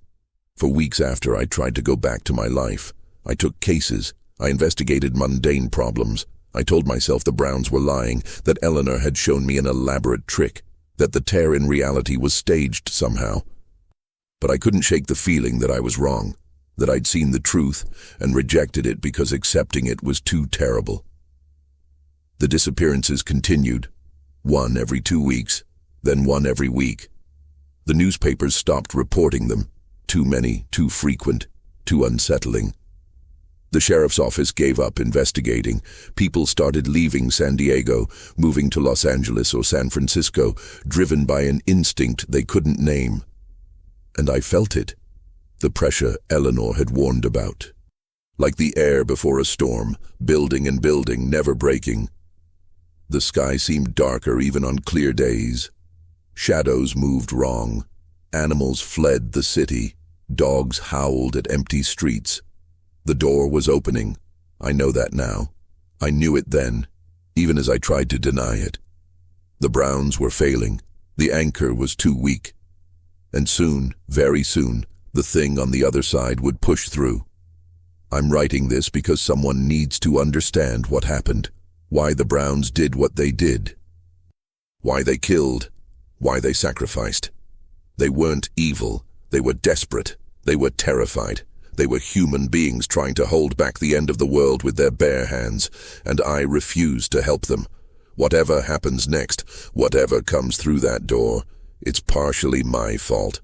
For weeks after, I tried to go back to my life. I took cases. I investigated mundane problems. I told myself the Browns were lying, that Eleanor had shown me an elaborate trick, that the tear in reality was staged somehow. But I couldn't shake the feeling that I was wrong, that I'd seen the truth and rejected it because accepting it was too terrible. The disappearances continued, one every 2 weeks, then one every week. The newspapers stopped reporting them. Too many, too frequent, too unsettling. The sheriff's office gave up investigating. People started leaving San Diego, moving to Los Angeles or San Francisco, driven by an instinct they couldn't name. And I felt it, the pressure Eleanor had warned about. Like the air before a storm, building and building, never breaking. The sky seemed darker even on clear days. Shadows moved wrong. Animals fled the city. Dogs howled at empty streets. The door was opening. I know that now. I knew it then, even as I tried to deny it. The Browns were failing. The anchor was too weak. And soon, very soon, the thing on the other side would push through. I'm writing this because someone needs to understand what happened, why the Browns did what they did, why they killed, why they sacrificed. They weren't evil, they were desperate, they were terrified. They were human beings trying to hold back the end of the world with their bare hands, and I refuse to help them. Whatever happens next, whatever comes through that door, it's partially my fault.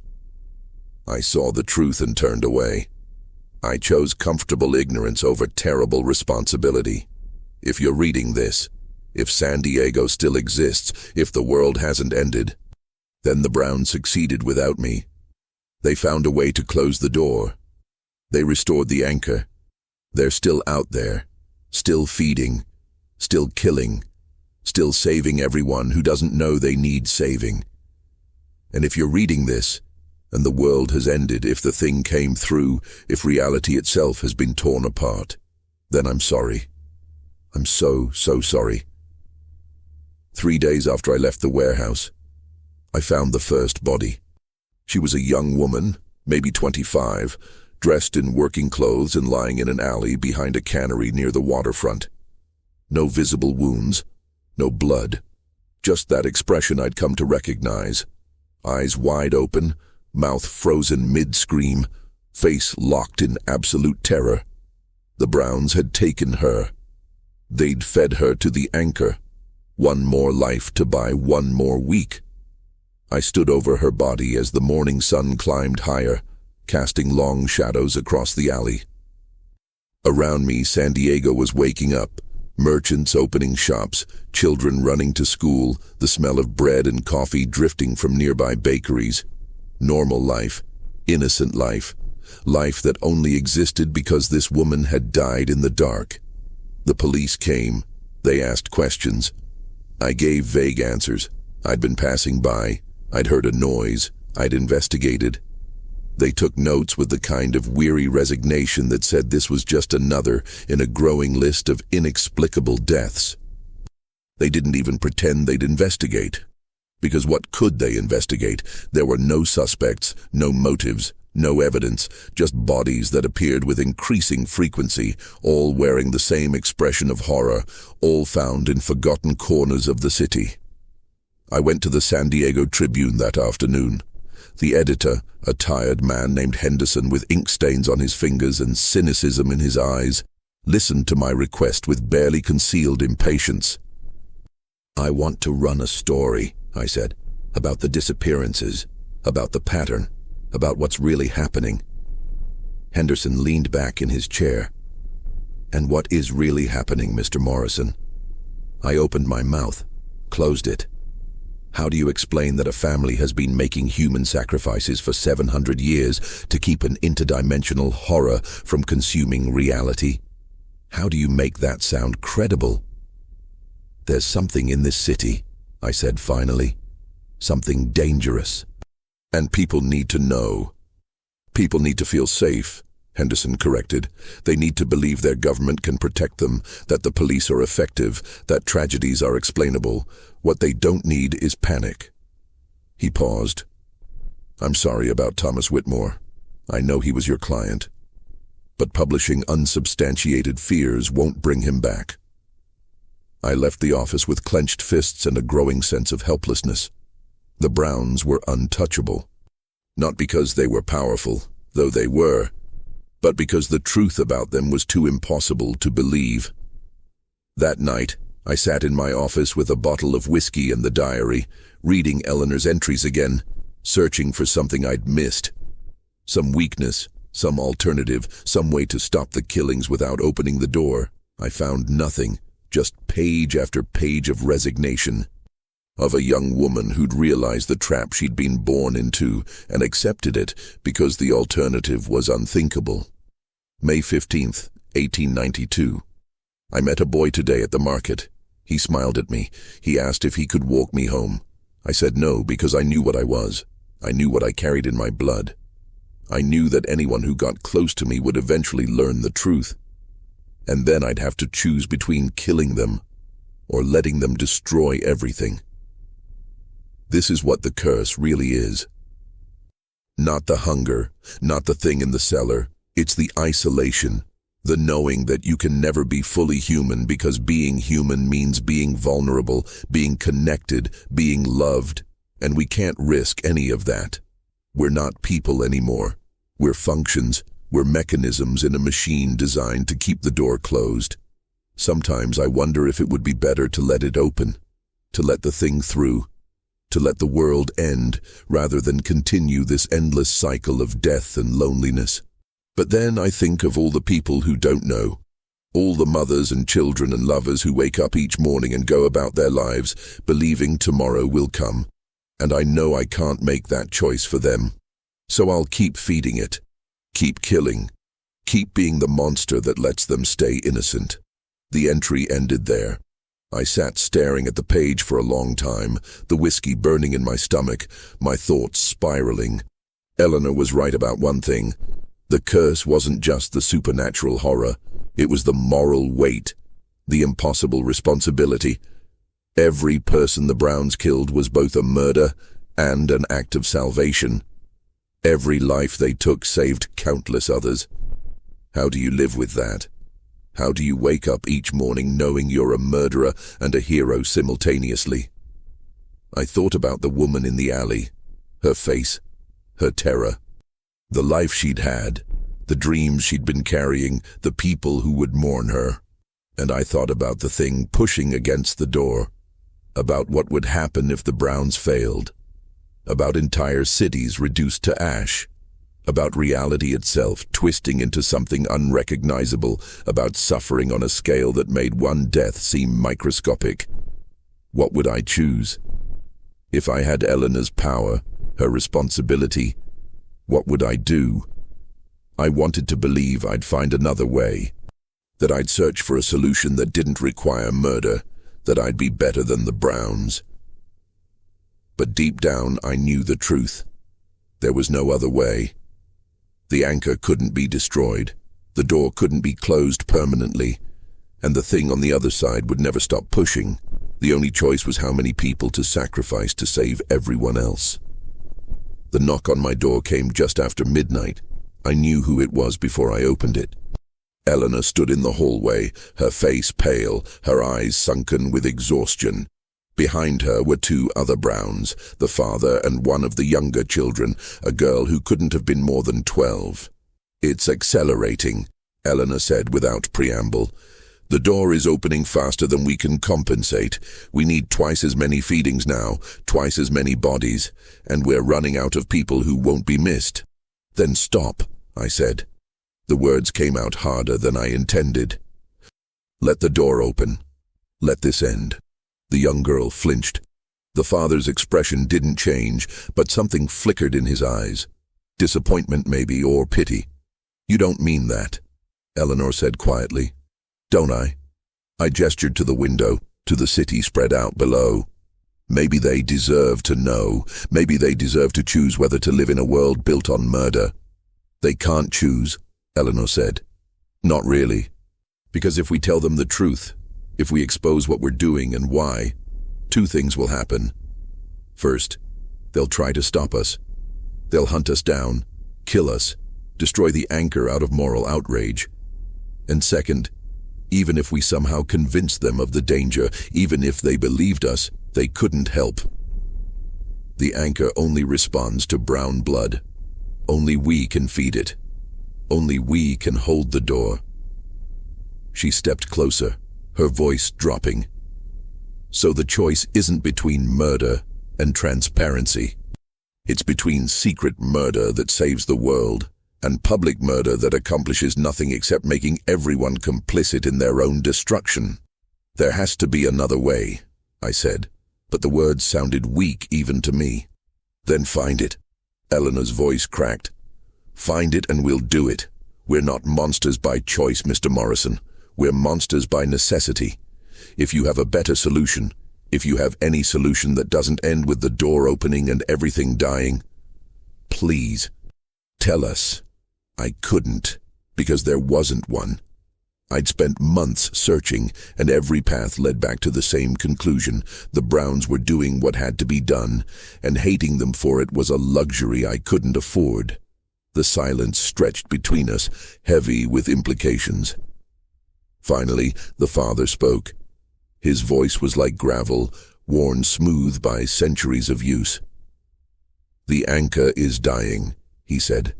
I saw the truth and turned away. I chose comfortable ignorance over terrible responsibility. If you're reading this, if San Diego still exists, if the world hasn't ended, then the Browns succeeded without me. They found a way to close the door. They restored the anchor. They're still out there, still feeding, still killing, still saving everyone who doesn't know they need saving. And if you're reading this, and the world has ended, if the thing came through, if reality itself has been torn apart, then I'm sorry. I'm so sorry. 3 days after I left the warehouse, I found the first body. She was a young woman, maybe 25, dressed in working clothes and lying in an alley behind a cannery near the waterfront. No visible wounds, no blood, just that expression I'd come to recognize. Eyes wide open, mouth frozen mid-scream, face locked in absolute terror. The Browns had taken her. They'd fed her to the anchor. One more life to buy one more week. I stood over her body as the morning sun climbed higher, casting long shadows across the alley. Around me, San Diego was waking up. Merchants opening shops, children running to school, the smell of bread and coffee drifting from nearby bakeries. Normal life, innocent life, life that only existed because this woman had died in the dark. The police came. They asked questions. I gave vague answers. I'd been passing by. I'd heard a noise. I'd investigated. They took notes with the kind of weary resignation that said this was just another in a growing list of inexplicable deaths. They didn't even pretend they'd investigate. Because what could they investigate? There were no suspects, no motives, no evidence, just bodies that appeared with increasing frequency, all wearing the same expression of horror, all found in forgotten corners of the city. I went to the San Diego Tribune that afternoon. The editor, a tired man named Henderson with ink stains on his fingers and cynicism in his eyes, listened to my request with barely concealed impatience. "I want to run a story," I said, "about the disappearances, about the pattern, about what's really happening." Henderson leaned back in his chair. "And what is really happening, Mr. Morrison?" I opened my mouth, closed it. How do you explain that a family has been making human sacrifices for 700 years to keep an interdimensional horror from consuming reality? How do you make that sound credible? "There's something in this city," I said finally. "Something dangerous. And people need to know. People need to feel safe," Henderson corrected. "They need to believe their government can protect them, that the police are effective, that tragedies are explainable. What they don't need is panic." He paused. "I'm sorry about Thomas Whitmore. I know he was your client. But publishing unsubstantiated fears won't bring him back." I left the office with clenched fists and a growing sense of helplessness. The Browns were untouchable. Not because they were powerful, though they were, but because the truth about them was too impossible to believe. That night, I sat in my office with a bottle of whiskey and the diary, reading Eleanor's entries again, searching for something I'd missed. Some weakness, some alternative, some way to stop the killings without opening the door. I found nothing, just page after page of resignation. Of a young woman who'd realized the trap she'd been born into and accepted it because the alternative was unthinkable. May 15th, 1892. I met a boy today at the market. He smiled at me. He asked if he could walk me home. I said no because I knew what I was. I knew what I carried in my blood. I knew that anyone who got close to me would eventually learn the truth. And then I'd have to choose between killing them or letting them destroy everything. This is what the curse really is. Not the hunger, not the thing in the cellar. It's the isolation, the knowing that you can never be fully human because being human means being vulnerable, being connected, being loved, and we can't risk any of that. We're not people anymore. We're functions, we're mechanisms in a machine designed to keep the door closed. Sometimes I wonder if it would be better to let it open, to let the thing through, to let the world end rather than continue this endless cycle of death and loneliness. But then I think of all the people who don't know, all the mothers and children and lovers who wake up each morning and go about their lives believing tomorrow will come, and I know I can't make that choice for them. So I'll keep feeding it, keep killing, keep being the monster that lets them stay innocent. The entry ended there. I sat staring at the page for a long time, the whiskey burning in my stomach, my thoughts spiraling. Eleanor was right about one thing. The curse wasn't just the supernatural horror, it was the moral weight, the impossible responsibility. Every person the Browns killed was both a murder and an act of salvation. Every life they took saved countless others. How do you live with that? How do you wake up each morning knowing you're a murderer and a hero simultaneously? I thought about the woman in the alley, her face, her terror, the life she'd had, the dreams she'd been carrying, the people who would mourn her. And I thought about the thing pushing against the door, about what would happen if the Browns failed, about entire cities reduced to ash, about reality itself twisting into something unrecognizable, about suffering on a scale that made one death seem microscopic. What would I choose? If I had Eleanor's power, her responsibility, what would I do? I wanted to believe I'd find another way, that I'd search for a solution that didn't require murder, that I'd be better than the Browns. But deep down I knew the truth. There was no other way. The anchor couldn't be destroyed, the door couldn't be closed permanently, and the thing on the other side would never stop pushing. The only choice was how many people to sacrifice to save everyone else. The knock on my door came just after midnight. I knew who it was before I opened it. Eleanor stood in the hallway, her face pale, her eyes sunken with exhaustion. Behind her were two other Browns, the father and one of the younger children, a girl who couldn't have been more than 12. "It's accelerating," Eleanor said without preamble. "The door is opening faster than we can compensate. We need twice as many feedings now, twice as many bodies, and we're running out of people who won't be missed." "Then stop," I said. The words came out harder than I intended. "Let the door open. Let this end." The young girl flinched. The father's expression didn't change, but something flickered in his eyes. Disappointment maybe, or pity. "You don't mean that," Eleanor said quietly. "Don't I?" I gestured to the window, to the city spread out below. "Maybe they deserve to know. Maybe they deserve to choose whether to live in a world built on murder." "They can't choose," Eleanor said. "Not really. Because if we tell them the truth, if we expose what we're doing and why, two things will happen. First, they'll try to stop us. They'll hunt us down, kill us, destroy the anchor out of moral outrage. And second, even if we somehow convinced them of the danger, even if they believed us, they couldn't help. The anchor only responds to brown blood. Only we can feed it. Only we can hold the door." She stepped closer, her voice dropping. "So the choice isn't between murder and transparency. It's between secret murder that saves the world and public murder that accomplishes nothing except making everyone complicit in their own destruction. There has to be another way," I said, but the words sounded weak even to me. "Then find it." Eleanor's voice cracked. "Find it and we'll do it. We're not monsters by choice, Mr. Morrison. We're monsters by necessity. If you have a better solution, if you have any solution that doesn't end with the door opening and everything dying, please, tell us." I couldn't, because there wasn't one. I'd spent months searching, and every path led back to the same conclusion. The Browns were doing what had to be done, and hating them for it was a luxury I couldn't afford. The silence stretched between us, heavy with implications. Finally, the father spoke. His voice was like gravel, worn smooth by centuries of use. "The anchor is dying," he said.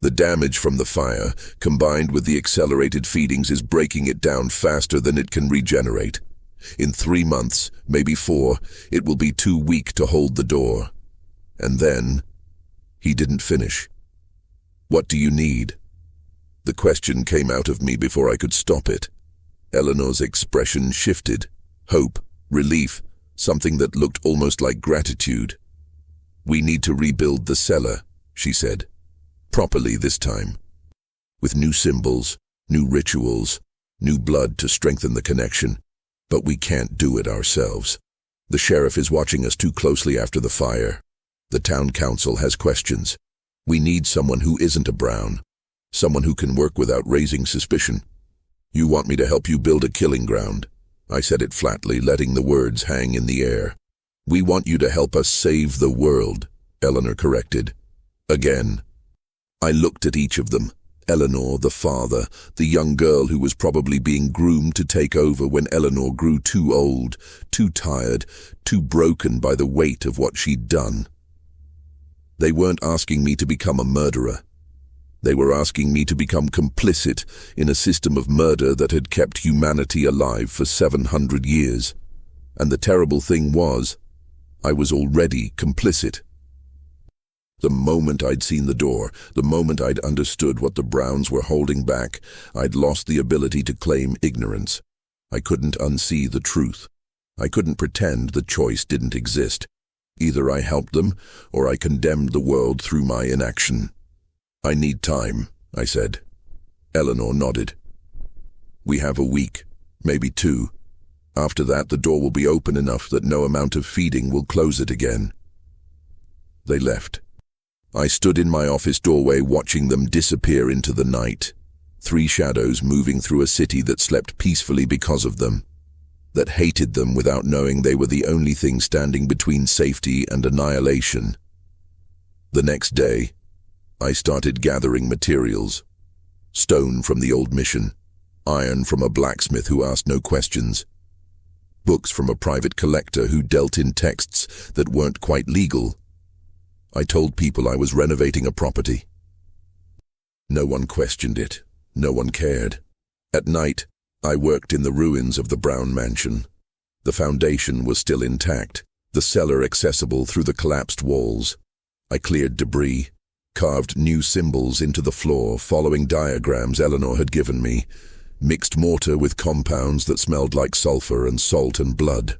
"The damage from the fire, combined with the accelerated feedings, is breaking it down faster than it can regenerate. In 3 months, maybe 4, it will be too weak to hold the door." And then, he didn't finish. "What do you need?" The question came out of me before I could stop it. Eleanor's expression shifted. Hope, relief, something that looked almost like gratitude. "We need to rebuild the cellar," she said. "Properly this time. With new symbols, new rituals, new blood to strengthen the connection. But we can't do it ourselves. The sheriff is watching us too closely after the fire. The town council has questions. We need someone who isn't a Brown. Someone who can work without raising suspicion." "You want me to help you build a killing ground?" I said it flatly, letting the words hang in the air. "We want you to help us save the world," Eleanor corrected. Again. I looked at each of them. Eleanor, the father, the young girl who was probably being groomed to take over when Eleanor grew too old, too tired, too broken by the weight of what she'd done. They weren't asking me to become a murderer. They were asking me to become complicit in a system of murder that had kept humanity alive for 700 years. And the terrible thing was, I was already complicit. The moment I'd seen the door, the moment I'd understood what the Browns were holding back, I'd lost the ability to claim ignorance. I couldn't unsee the truth. I couldn't pretend the choice didn't exist. Either I helped them, or I condemned the world through my inaction. "I need time," I said. Eleanor nodded. "We have a week, maybe 2. After that, the door will be open enough that no amount of feeding will close it again." They left. I stood in my office doorway watching them disappear into the night. 3 shadows moving through a city that slept peacefully because of them, that hated them without knowing they were the only thing standing between safety and annihilation. The next day, I started gathering materials. Stone from the old mission, iron from a blacksmith who asked no questions, books from a private collector who dealt in texts that weren't quite legal. I told people I was renovating a property. No one questioned it. No one cared. At night, I worked in the ruins of the Brown mansion. The foundation was still intact, the cellar accessible through the collapsed walls. I cleared debris, carved new symbols into the floor following diagrams Eleanor had given me, mixed mortar with compounds that smelled like sulfur and salt and blood.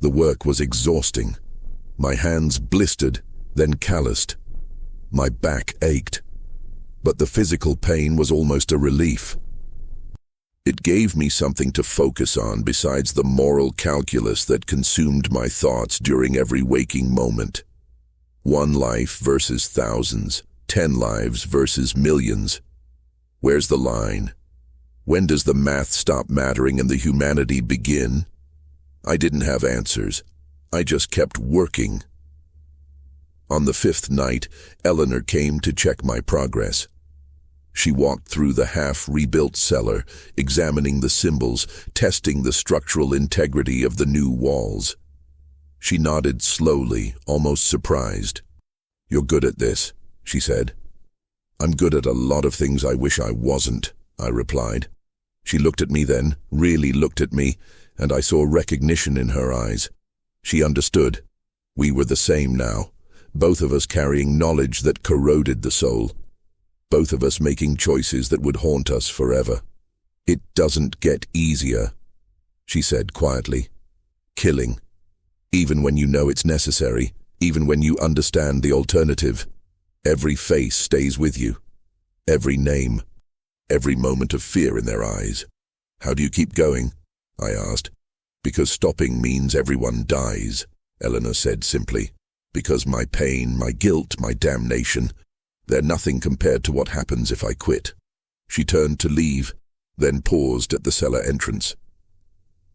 The work was exhausting. My hands blistered, then calloused. My back ached. But the physical pain was almost a relief. It gave me something to focus on besides the moral calculus that consumed my thoughts during every waking moment. 1 life versus thousands, 10 lives versus millions. Where's the line? When does the math stop mattering and the humanity begin? I didn't have answers. I just kept working. On the 5th night, Eleanor came to check my progress. She walked through the half-rebuilt cellar, examining the symbols, testing the structural integrity of the new walls. She nodded slowly, almost surprised. "You're good at this," she said. "I'm good at a lot of things I wish I wasn't," I replied. She looked at me then, really looked at me, and I saw recognition in her eyes. She understood. We were the same now, both of us carrying knowledge that corroded the soul. Both of us making choices that would haunt us forever. "It doesn't get easier," she said quietly. "Killing. Even when you know it's necessary, even when you understand the alternative. Every face stays with you. Every name. Every moment of fear in their eyes." "How do you keep going?" I asked. "Because stopping means everyone dies," Eleanor said simply. "Because my pain, my guilt, my damnation, they're nothing compared to what happens if I quit." She turned to leave, then paused at the cellar entrance.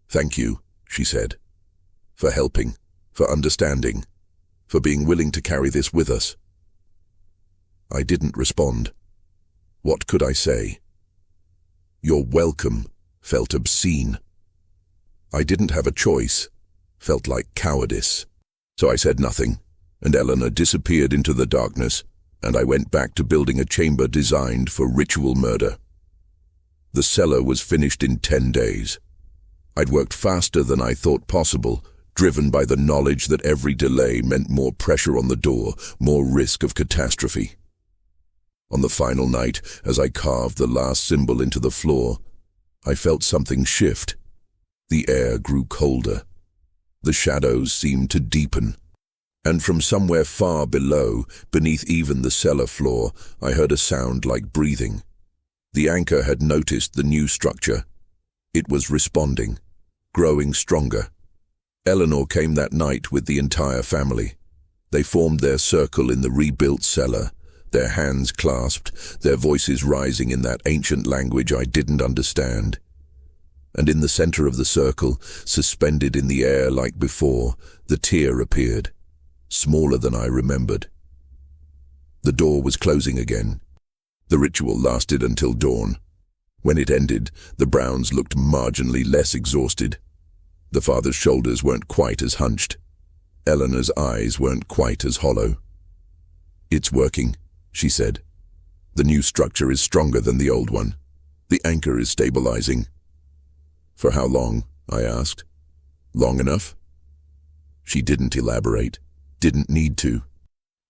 "Thank you," she said, "for helping, for understanding, for being willing to carry this with us." I didn't respond. What could I say? "You're welcome" felt obscene. I didn't have a choice, felt like cowardice. So I said nothing, and Eleanor disappeared into the darkness, and I went back to building a chamber designed for ritual murder. The cellar was finished in 10 days. I'd worked faster than I thought possible, driven by the knowledge that every delay meant more pressure on the door, more risk of catastrophe. On the final night, as I carved the last symbol into the floor, I felt something shift. The air grew colder. The shadows seemed to deepen. And from somewhere far below, beneath even the cellar floor, I heard a sound like breathing. The anchor had noticed the new structure. It was responding, growing stronger. Eleanor came that night with the entire family. They formed their circle in the rebuilt cellar, their hands clasped, their voices rising in that ancient language I didn't understand. And in the center of the circle, suspended in the air like before, the tear appeared, smaller than I remembered. The door was closing again. The ritual lasted until dawn. When it ended, the Browns looked marginally less exhausted. The father's shoulders weren't quite as hunched. Eleanor's eyes weren't quite as hollow. "It's working," she said. "The new structure is stronger than the old one. The anchor is stabilizing." "For how long?" I asked. "Long enough?" She didn't elaborate, didn't need to.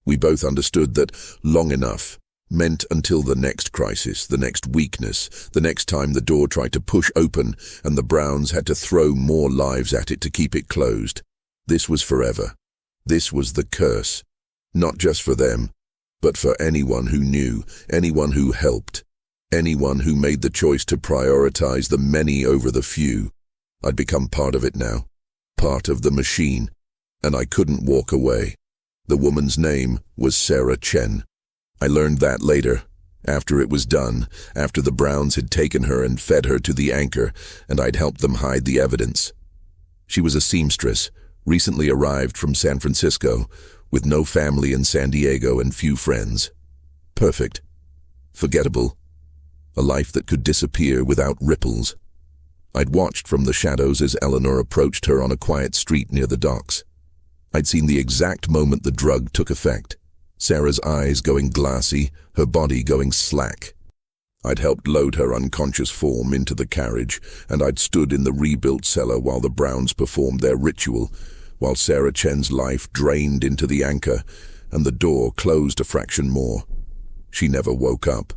We both understood that long enough meant until the next crisis, the next weakness, the next time the door tried to push open and the Browns had to throw more lives at it to keep it closed. This was forever. This was the curse, not just for them, but for anyone who knew, anyone who helped, anyone who made the choice to prioritize the many over the few. I'd become part of it now, part of the machine, and I couldn't walk away. The woman's name was Sarah Chen. I learned that later, after it was done, after the Browns had taken her and fed her to the anchor, and I'd helped them hide the evidence. She was a seamstress, recently arrived from San Francisco, with no family in San Diego and few friends. Perfect. Forgettable. A life that could disappear without ripples. I'd watched from the shadows as Eleanor approached her on a quiet street near the docks. I'd seen the exact moment the drug took effect. Sarah's eyes going glassy, her body going slack. I'd helped load her unconscious form into the carriage, and I'd stood in the rebuilt cellar while the Browns performed their ritual, while Sarah Chen's life drained into the anchor, and the door closed a fraction more. She never woke up.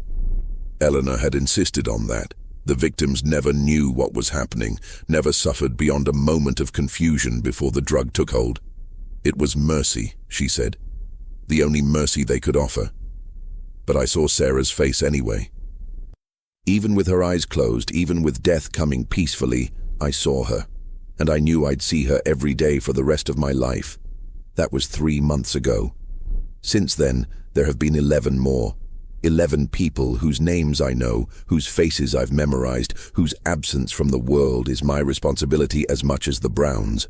Eleanor had insisted on that. The victims never knew what was happening, never suffered beyond a moment of confusion before the drug took hold. It was mercy, she said. The only mercy they could offer. But I saw Sarah's face anyway. Even with her eyes closed, even with death coming peacefully, I saw her. And I knew I'd see her every day for the rest of my life. That was 3 months ago. Since then, there have been 11 more. 11 people whose names I know, whose faces I've memorized, whose absence from the world is my responsibility as much as the Browns.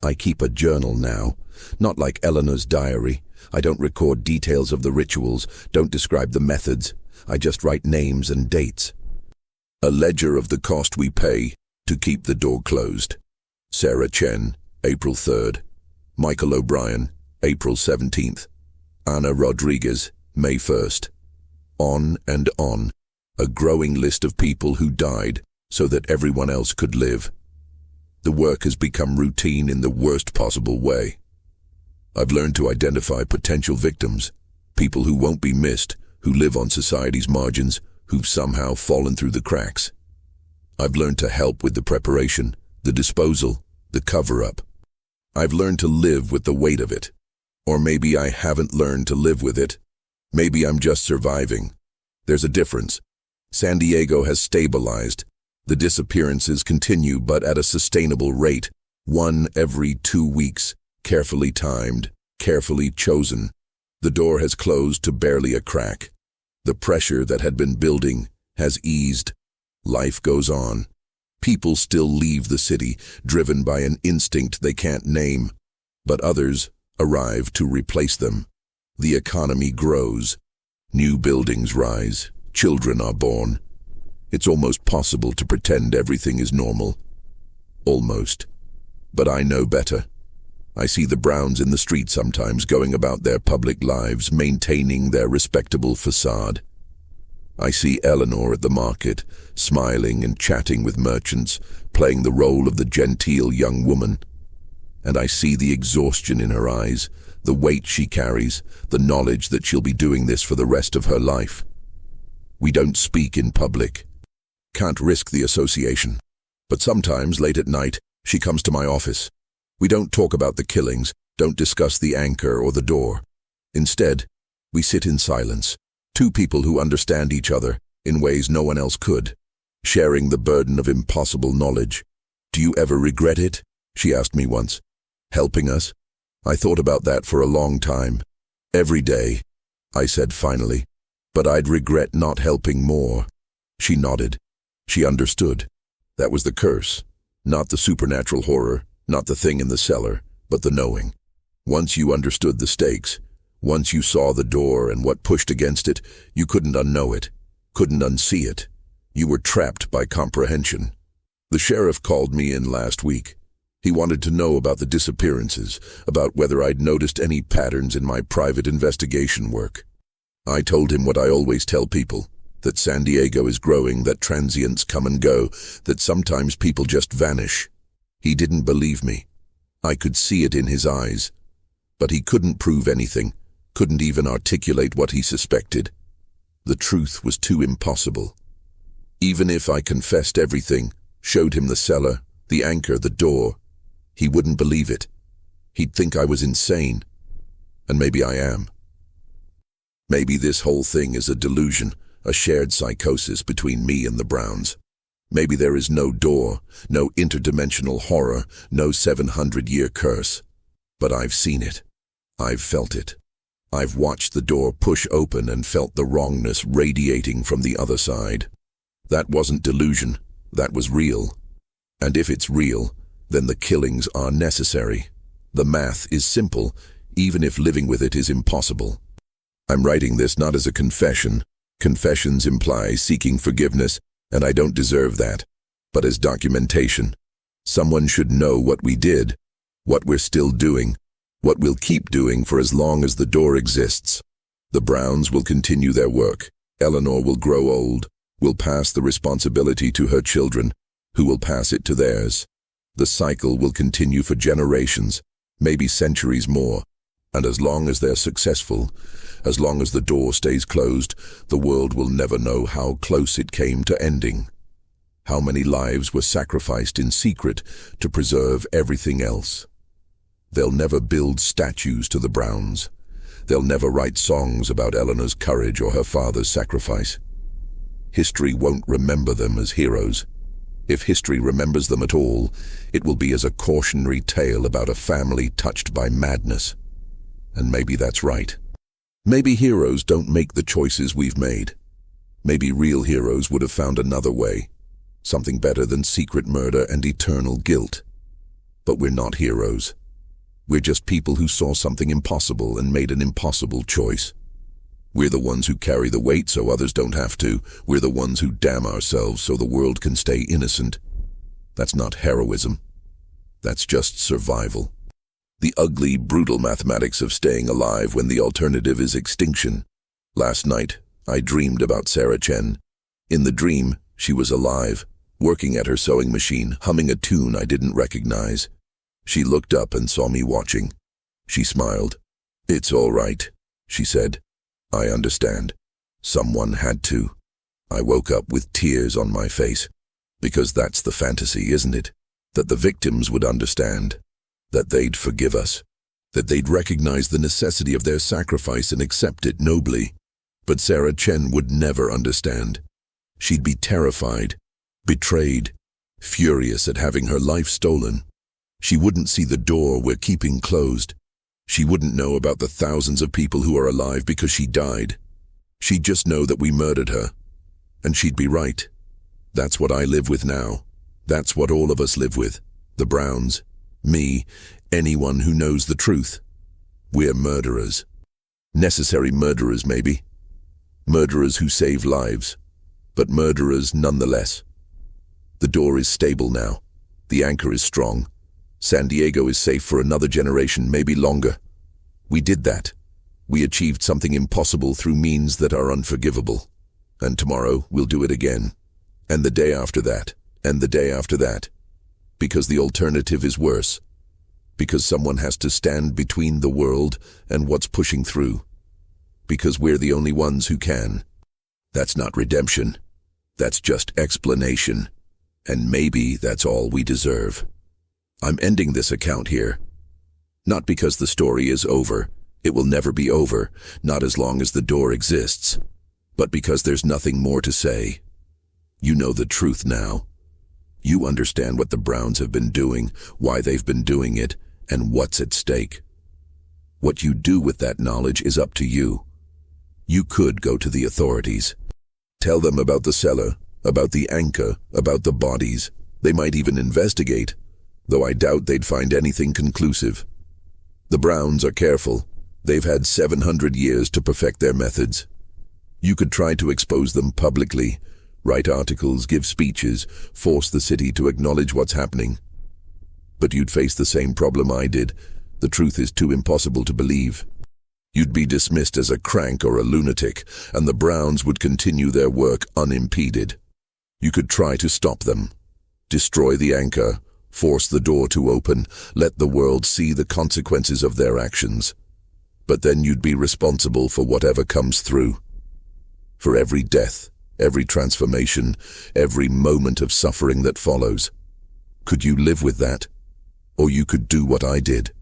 I keep a journal now, not like Eleanor's diary. I don't record details of the rituals, don't describe the methods. I just write names and dates. A ledger of the cost we pay to keep the door closed. Sarah Chen, April 3rd. Michael O'Brien, April 17th. Ana Rodriguez, May 1st. On and on, a growing list of people who died so that everyone else could live. The work has become routine in the worst possible way. I've learned to identify potential victims, people who won't be missed, who live on society's margins, who've somehow fallen through the cracks. I've learned to help with the preparation, the disposal, the cover-up. I've learned to live with the weight of it. Or maybe I haven't learned to live with it. Maybe I'm just surviving. There's a difference. San Diego has stabilized. The disappearances continue, but at a sustainable rate, 1 every 2 weeks, carefully timed, carefully chosen. The door has closed to barely a crack. The pressure that had been building has eased. Life goes on. People still leave the city, driven by an instinct they can't name. But others arrive to replace them. The economy grows. New buildings rise. Children are born. It's almost possible to pretend everything is normal. Almost. But I know better. I see the Browns in the street sometimes, going about their public lives, maintaining their respectable facade. I see Eleanor at the market, smiling and chatting with merchants, playing the role of the genteel young woman. And I see the exhaustion in her eyes, the weight she carries, the knowledge that she'll be doing this for the rest of her life. We don't speak in public. Can't risk the association. But sometimes, late at night, she comes to my office. We don't talk about the killings, don't discuss the anchor or the door. Instead, we sit in silence, two people who understand each other in ways no one else could, sharing the burden of impossible knowledge. "Do you ever regret it?" she asked me once. "Helping us?" I thought about that for a long time. "Every day," I said finally, "but I'd regret not helping more." She nodded. She understood. That was the curse. Not the supernatural horror, not the thing in the cellar, but the knowing. Once you understood the stakes, once you saw the door and what pushed against it, you couldn't unknow it, couldn't unsee it. You were trapped by comprehension. The sheriff called me in last week. He wanted to know about the disappearances, about whether I'd noticed any patterns in my private investigation work. I told him what I always tell people, that San Diego is growing, that transients come and go, that sometimes people just vanish. He didn't believe me. I could see it in his eyes. But he couldn't prove anything, couldn't even articulate what he suspected. The truth was too impossible. Even if I confessed everything, showed him the cellar, the anchor, the door, he wouldn't believe it. He'd think I was insane. And maybe I am. Maybe this whole thing is a delusion, a shared psychosis between me and the Browns. Maybe there is no door, no interdimensional horror, no 700-year curse. But I've seen it. I've felt it. I've watched the door push open and felt the wrongness radiating from the other side. That wasn't delusion. That was real. And if it's real, then the killings are necessary. The math is simple, even if living with it is impossible. I'm writing this not as a confession. Confessions imply seeking forgiveness, and I don't deserve that, but as documentation. Someone should know what we did, what we're still doing, what we'll keep doing for as long as the door exists. The Browns will continue their work. Eleanor will grow old, will pass the responsibility to her children, who will pass it to theirs. The cycle will continue for generations, maybe centuries more, and as long as they're successful, as long as the door stays closed, the world will never know how close it came to ending. How many lives were sacrificed in secret to preserve everything else. They'll never build statues to the Browns. They'll never write songs about Eleanor's courage or her father's sacrifice. History won't remember them as heroes. If history remembers them at all, it will be as a cautionary tale about a family touched by madness. And maybe that's right. Maybe heroes don't make the choices we've made. Maybe real heroes would have found another way, something better than secret murder and eternal guilt. But we're not heroes. We're just people who saw something impossible and made an impossible choice. We're the ones who carry the weight so others don't have to. We're the ones who damn ourselves so the world can stay innocent. That's not heroism. That's just survival. The ugly, brutal mathematics of staying alive when the alternative is extinction. Last night, I dreamed about Sarah Chen. In the dream, she was alive, working at her sewing machine, humming a tune I didn't recognize. She looked up and saw me watching. She smiled. "It's all right," she said. "I understand. Someone had to." I woke up with tears on my face. Because that's the fantasy, isn't it? That the victims would understand. That they'd forgive us. That they'd recognize the necessity of their sacrifice and accept it nobly. But Sarah Chen would never understand. She'd be terrified, betrayed, furious at having her life stolen. She wouldn't see the door we're keeping closed. She wouldn't know about the thousands of people who are alive because she died. She'd just know that we murdered her. And she'd be right. That's what I live with now. That's what all of us live with. The Browns, me, anyone who knows the truth. We're murderers. Necessary murderers, maybe. Murderers who save lives, but murderers nonetheless. The door is stable now. The anchor is strong. San Diego is safe for another generation, maybe longer. We did that. We achieved something impossible through means that are unforgivable. And tomorrow we'll do it again. And the day after that. And the day after that. Because the alternative is worse. Because someone has to stand between the world and what's pushing through. Because we're the only ones who can. That's not redemption. That's just explanation. And maybe that's all we deserve. I'm ending this account here. Not because the story is over. It will never be over, not as long as the door exists. But because there's nothing more to say. You know the truth now. You understand what the Browns have been doing, why they've been doing it, and what's at stake. What you do with that knowledge is up to you. You could go to the authorities. Tell them about the cellar, about the anchor, about the bodies. They might even investigate, though I doubt they'd find anything conclusive. The Browns are careful. They've had 700 years to perfect their methods. You could try to expose them publicly, write articles, give speeches, force the city to acknowledge what's happening. But you'd face the same problem I did. The truth is too impossible to believe. You'd be dismissed as a crank or a lunatic, and the Browns would continue their work unimpeded. You could try to stop them. Destroy the anchor, force the door to open, let the world see the consequences of their actions. But then you'd be responsible for whatever comes through. For every death, every transformation, every moment of suffering that follows. Could you live with that? Or you could do what I did.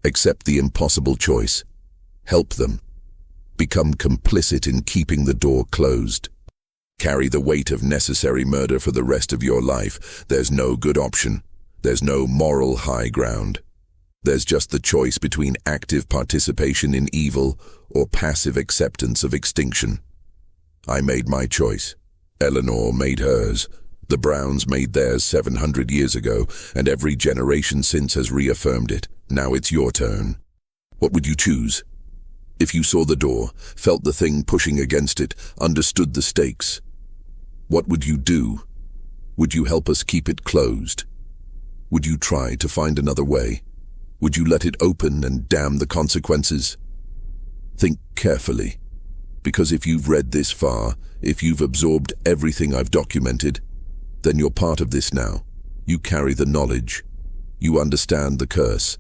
Accept the impossible choice. Help them. Become complicit in keeping the door closed. Carry the weight of necessary murder for the rest of your life. There's no good option. There's no moral high ground. There's just the choice between active participation in evil or passive acceptance of extinction. I made my choice. Eleanor made hers. The Browns made theirs 700 years ago, and every generation since has reaffirmed it. Now it's your turn. What would you choose? If you saw the door, felt the thing pushing against it, understood the stakes, what would you do? Would you help us keep it closed? Would you try to find another way? Would you let it open and damn the consequences? Think carefully, because if you've read this far, if you've absorbed everything I've documented, then you're part of this now. You carry the knowledge. You understand the curse.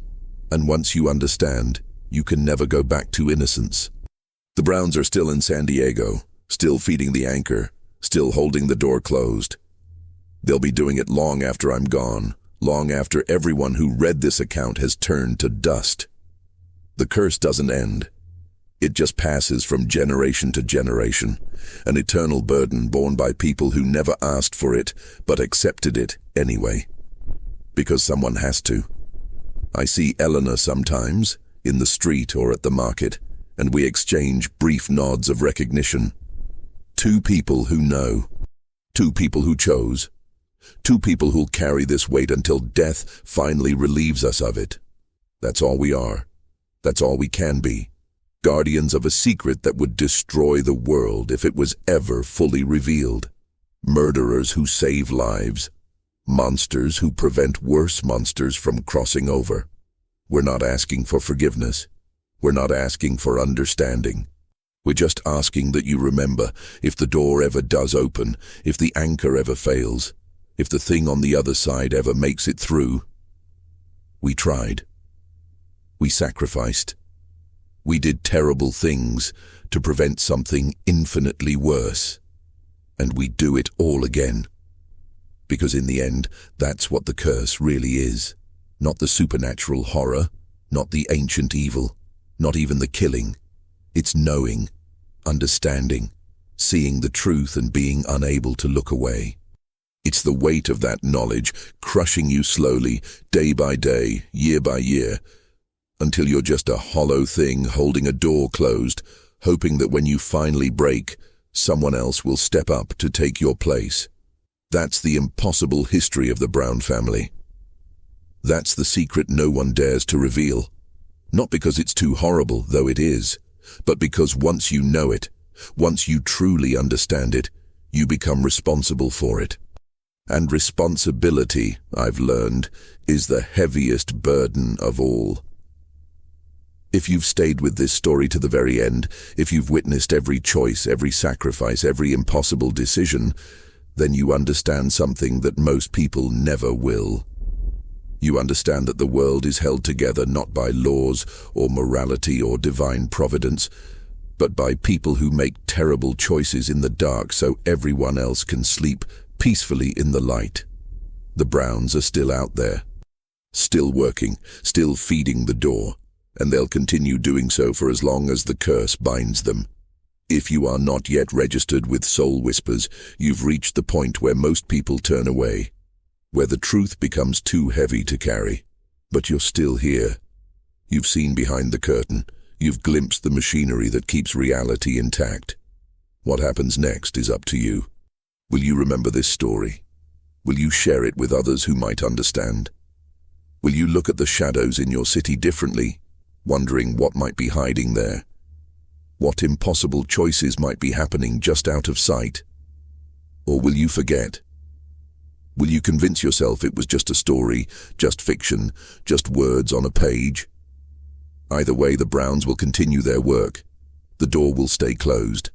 And once you understand, you can never go back to innocence. The Browns are still in San Diego, still feeding the anchor, still holding the door closed. They'll be doing it long after I'm gone, long after everyone who read this account has turned to dust. The curse doesn't end. It just passes from generation to generation, an eternal burden borne by people who never asked for it, but accepted it anyway. Because someone has to. I see Eleanor sometimes, in the street or at the market, and we exchange brief nods of recognition. Two people who know. Two people who chose. Two people who'll carry this weight until death finally relieves us of it. That's all we are. That's all we can be. Guardians of a secret that would destroy the world if it was ever fully revealed. Murderers who save lives. Monsters who prevent worse monsters from crossing over. We're not asking for forgiveness. We're not asking for understanding. We're just asking that you remember, if the door ever does open, if the anchor ever fails, if the thing on the other side ever makes it through, we tried. We sacrificed. We did terrible things to prevent something infinitely worse. And we do it all again. Because in the end, that's what the curse really is. Not the supernatural horror, not the ancient evil, not even the killing. It's knowing, understanding, seeing the truth and being unable to look away. It's the weight of that knowledge crushing you slowly, day by day, year by year, until you're just a hollow thing holding a door closed, hoping that when you finally break, someone else will step up to take your place. That's the impossible history of the Brown family. That's the secret no one dares to reveal. Not because it's too horrible, though it is, but because once you know it, once you truly understand it, you become responsible for it. And responsibility, I've learned, is the heaviest burden of all. If you've stayed with this story to the very end, if you've witnessed every choice, every sacrifice, every impossible decision, then you understand something that most people never will. You understand that the world is held together not by laws or morality or divine providence, but by people who make terrible choices in the dark so everyone else can sleep peacefully in the light. The Browns are still out there, still working, still feeding the door, and they'll continue doing so for as long as the curse binds them. If you are not yet registered with Soul Whispers, you've reached the point where most people turn away, where the truth becomes too heavy to carry. But you're still here. You've seen behind the curtain. You've glimpsed the machinery that keeps reality intact. What happens next is up to you. Will you remember this story? Will you share it with others who might understand? Will you look at the shadows in your city differently, wondering what might be hiding there? What impossible choices might be happening just out of sight? Or will you forget? Will you convince yourself it was just a story, just fiction, just words on a page? Either way, the Browns will continue their work. The door will stay closed.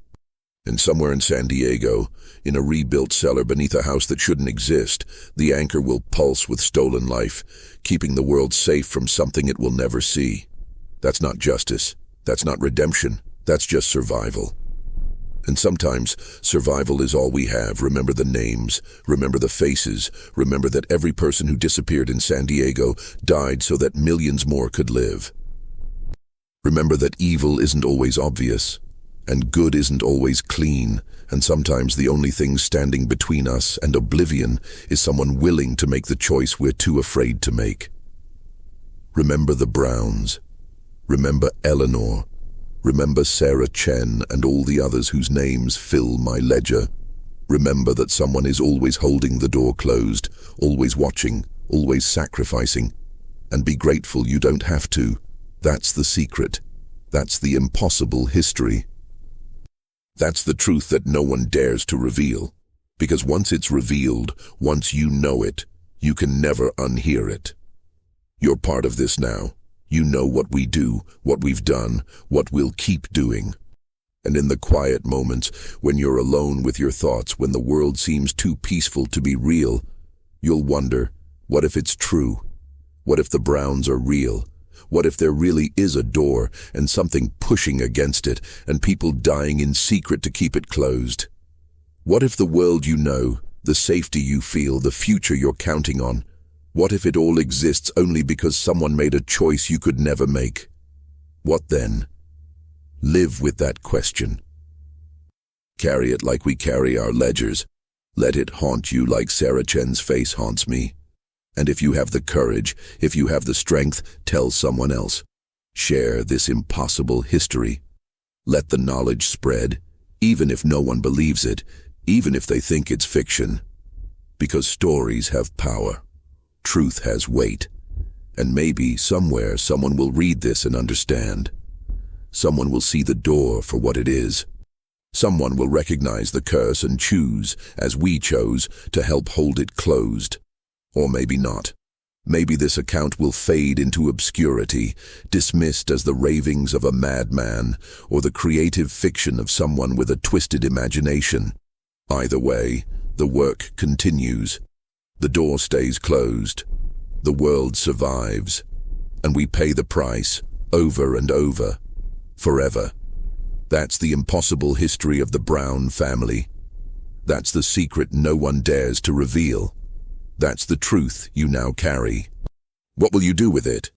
And somewhere in San Diego, in a rebuilt cellar beneath a house that shouldn't exist, the anchor will pulse with stolen life, keeping the world safe from something it will never see. That's not justice. That's not redemption. That's just survival. And sometimes, survival is all we have. Remember the names, remember the faces, remember that every person who disappeared in San Diego died so that millions more could live. Remember that evil isn't always obvious, and good isn't always clean, and sometimes the only thing standing between us and oblivion is someone willing to make the choice we're too afraid to make. Remember the Browns. Remember Eleanor. Remember Sarah Chen and all the others whose names fill my ledger. Remember that someone is always holding the door closed, always watching, always sacrificing. And be grateful you don't have to. That's the secret. That's the impossible history. That's the truth that no one dares to reveal. Because once it's revealed, once you know it, you can never unhear it. You're part of this now. You know what we do, what we've done, what we'll keep doing. And in the quiet moments, when you're alone with your thoughts, when the world seems too peaceful to be real, you'll wonder, what if it's true? What if the Browns are real? What if there really is a door and something pushing against it and people dying in secret to keep it closed? What if the world you know, the safety you feel, the future you're counting on, what if it all exists only because someone made a choice you could never make? What then? Live with that question. Carry it like we carry our ledgers. Let it haunt you like Sarah Chen's face haunts me. And if you have the courage, if you have the strength, tell someone else. Share this impossible history. Let the knowledge spread, even if no one believes it, even if they think it's fiction. Because stories have power. Truth has weight, and maybe somewhere someone will read this and understand. Someone will see the door for what it is. Someone will recognize the curse and choose, as we chose, to help hold it closed. Or maybe not. Maybe this account will fade into obscurity, dismissed as the ravings of a madman or the creative fiction of someone with a twisted imagination. Either way, the work continues. The door stays closed, the world survives, and we pay the price over and over, forever. That's the impossible history of the Brown family. That's the secret no one dares to reveal. That's the truth you now carry. What will you do with it?